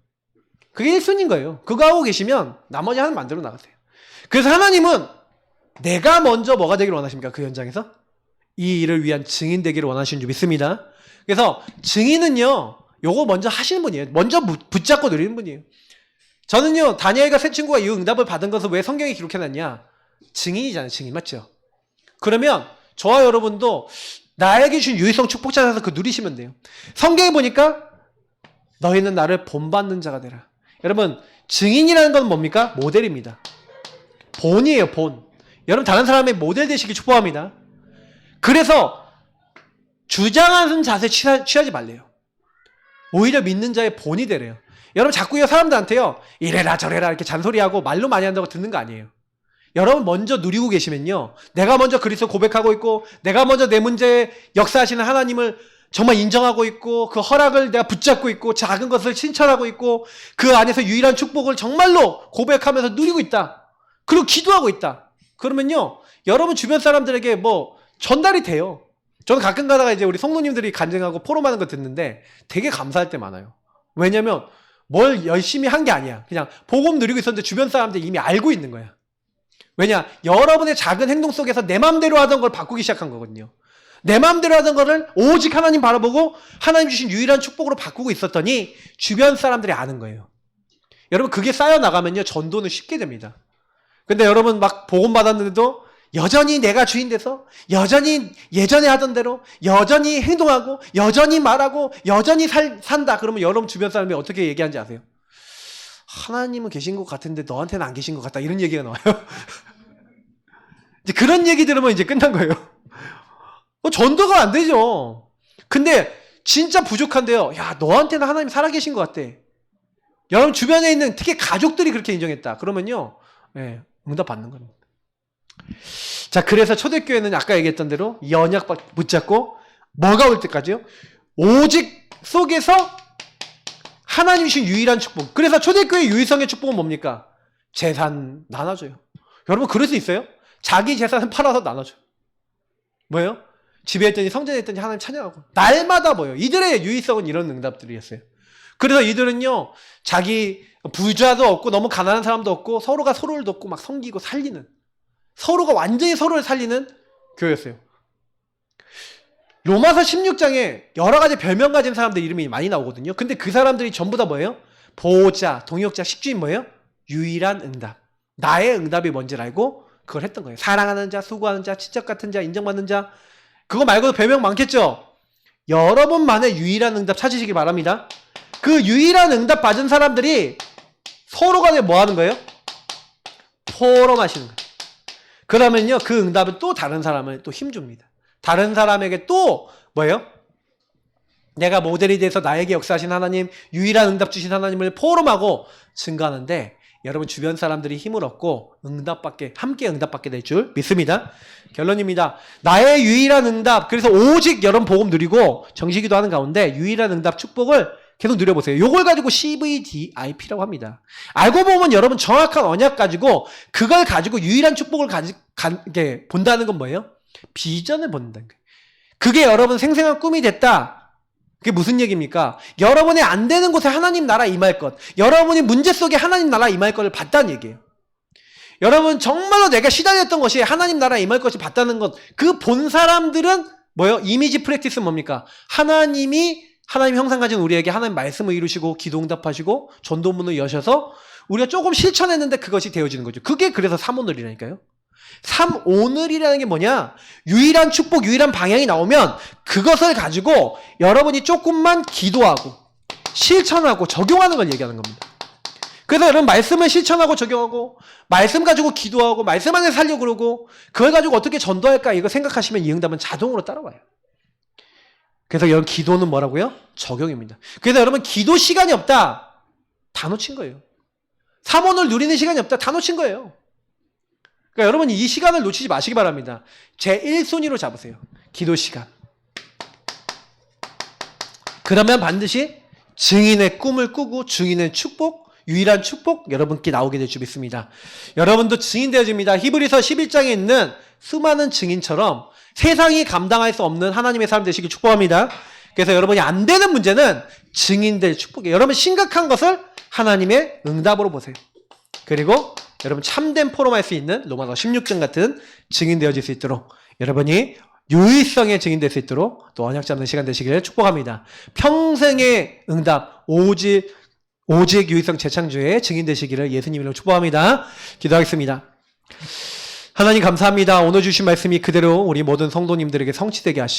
Speaker 1: 그게 1순위인 거예요. 그거 하고 계시면 나머지 하나는 만들어 나가세요. 그래서 하나님은 내가 먼저 뭐가 되기를 원하십니까? 그 현장에서? 이 일을 위한 증인 되기를 원하시는 줄 믿습니다. 그래서 증인은요, 요거 먼저 하시는 분이에요. 먼저 붙잡고 누리는 분이에요. 저는요, 다니엘과 세 친구가 이 응답을 받은 것을 왜 성경에 기록해놨냐? 증인이잖아요, 증인. 맞죠? 그러면 저와 여러분도 나에게 주신 유일성 축복 찾아서 그 누리시면 돼요. 성경에 보니까 너희는 나를 본받는 자가 되라. 여러분, 증인이라는 건 뭡니까? 모델입니다. 본이에요, 본. 여러분, 다른 사람의 모델 되시길 축복합니다. 그래서 주장하는 자세 취하지 말래요. 오히려 믿는 자의 본이 되래요. 여러분, 자꾸 사람들한테요, 이래라 저래라 이렇게 잔소리하고 말로 많이 한다고 듣는 거 아니에요. 여러분 먼저 누리고 계시면요, 내가 먼저 그리스도 고백하고 있고, 내가 먼저 내 문제에 역사하시는 하나님을 정말 인정하고 있고, 그 허락을 내가 붙잡고 있고, 작은 것을 신천하고 있고, 그 안에서 유일한 축복을 정말로 고백하면서 누리고 있다. 그리고 기도하고 있다. 그러면요, 여러분 주변 사람들에게 뭐 전달이 돼요. 저는 가끔 가다가 이제 우리 성도님들이 간증하고 포럼하는 거 듣는데 되게 감사할 때 많아요. 왜냐면 뭘 열심히 한 게 아니야. 그냥 복음 누리고 있었는데 주변 사람들이 이미 알고 있는 거야. 왜냐? 여러분의 작은 행동 속에서 내 마음대로 하던 걸 바꾸기 시작한 거거든요. 내 마음대로 하던 거를 오직 하나님 바라보고 하나님 주신 유일한 축복으로 바꾸고 있었더니 주변 사람들이 아는 거예요. 여러분, 그게 쌓여나가면요, 전도는 쉽게 됩니다. 근데 여러분 막 복음 받았는데도 여전히 내가 주인 돼서, 여전히 예전에 하던 대로, 여전히 행동하고, 여전히 말하고, 여전히 산다. 그러면 여러분 주변 사람이 어떻게 얘기하는지 아세요? 하나님은 계신 것 같은데 너한테는 안 계신 것 같다. 이런 얘기가 나와요. 이제 그런 얘기 들으면 이제 끝난 거예요. 전도가 안 되죠. 근데 진짜 부족한데요. 야, 너한테는 하나님 살아계신 것 같아. 여러분 주변에 있는 특히 가족들이 그렇게 인정했다. 그러면요, 네, 응답 받는 겁니다. 자, 그래서 초대교회는 아까 얘기했던 대로 이 언약 붙잡고 뭐가 올 때까지요? 오직 속에서 하나님이 주신 유일한 축복. 그래서 초대교회 유일성의 축복은 뭡니까? 재산 나눠줘요. 여러분 그럴 수 있어요? 자기 재산을 팔아서 나눠줘요. 뭐예요? 집에 했더니 성전에 했더니 하나님 찬양하고. 날마다 뭐예요? 이들의 유일성은 이런 응답들이었어요. 그래서 이들은요, 자기 부자도 없고 너무 가난한 사람도 없고 서로가 서로를 돕고 막 섬기고 살리는, 서로가 완전히 서로를 살리는 교회였어요. 로마서 16장에 여러 가지 별명 가진 사람들 이름이 많이 나오거든요. 근데 그 사람들이 전부 다 뭐예요? 보호자, 동역자, 식주인 뭐예요? 유일한 응답. 나의 응답이 뭔지를 알고 그걸 했던 거예요. 사랑하는 자, 수고하는 자, 친척 같은 자, 인정받는 자. 그거 말고도 별명 많겠죠? 여러분만의 유일한 응답 찾으시기 바랍니다. 그 유일한 응답 받은 사람들이 서로 간에 뭐 하는 거예요? 포럼하시는 거예요. 그러면요, 그 응답은 또 다른 사람을 또 힘줍니다. 다른 사람에게 또 뭐예요? 내가 모델이 돼서 나에게 역사하신 하나님, 유일한 응답 주신 하나님을 포럼하고 증거하는데, 여러분 주변 사람들이 힘을 얻고 함께 응답받게 될 줄 믿습니다. 결론입니다. 나의 유일한 응답, 그래서 오직 여러분 복음 누리고 정식기도 하는 가운데 유일한 응답 축복을 계속 누려보세요. 요걸 가지고 CVDIP라고 합니다. 알고 보면 여러분 정확한 언약 가지고 그걸 가지고 유일한 축복을 본다는 건 뭐예요? 비전을 본다는 거예요. 그게 여러분 생생한 꿈이 됐다. 그게 무슨 얘기입니까? 여러분의 안 되는 곳에 하나님 나라 임할 것, 여러분이 문제 속에 하나님 나라 임할 것을 봤다는 얘기예요. 여러분 정말로 내가 시달렸던 것이 하나님 나라 임할 것이 봤다는 것, 그 본 사람들은 뭐예요? 이미지 프랙티스 뭡니까? 하나님 형상 가진 우리에게 하나님 말씀을 이루시고 기도 응답하시고 전도문을 여셔서 우리가 조금 실천했는데 그것이 되어지는 거죠. 그게 그래서 3오늘이라니까요. 3오늘이라는 게 뭐냐? 유일한 축복, 유일한 방향이 나오면 그것을 가지고 여러분이 조금만 기도하고 실천하고 적용하는 걸 얘기하는 겁니다. 그래서 여러분 말씀을 실천하고 적용하고 말씀 가지고 기도하고 말씀 안에 살려고 그러고 그걸 가지고 어떻게 전도할까 이거 생각하시면 이 응답은 자동으로 따라와요. 그래서 여러분 기도는 뭐라고요? 적용입니다. 그래서 여러분 기도 시간이 없다, 다 놓친 거예요. 3오늘 누리는 시간이 없다, 다 놓친 거예요. 그러니까 여러분이 이 시간을 놓치지 마시기 바랍니다. 제 1순위로 잡으세요. 기도 시간. 그러면 반드시 증인의 꿈을 꾸고 증인의 축복, 유일한 축복 여러분께 나오게 될 줄 믿습니다. 여러분도 증인 되어집니다. 히브리서 11장에 있는 수많은 증인처럼 세상이 감당할 수 없는 하나님의 사람 되시길 축복합니다. 그래서 여러분이 안 되는 문제는 증인들 축복이에요. 여러분 심각한 것을 하나님의 응답으로 보세요. 그리고 여러분 참된 포럼할 수 있는 로마서 16장 같은 증인 되어질 수 있도록 여러분이 유의성의 증인 될 수 있도록 또 언약 잡는 시간 되시기를 축복합니다. 평생의 응답 오직 유의성 재창조의 증인 되시기를 예수님 이름으로 축복합니다. 기도하겠습니다. 하나님 감사합니다. 오늘 주신 말씀이 그대로 우리 모든 성도님들에게 성취되게 하시고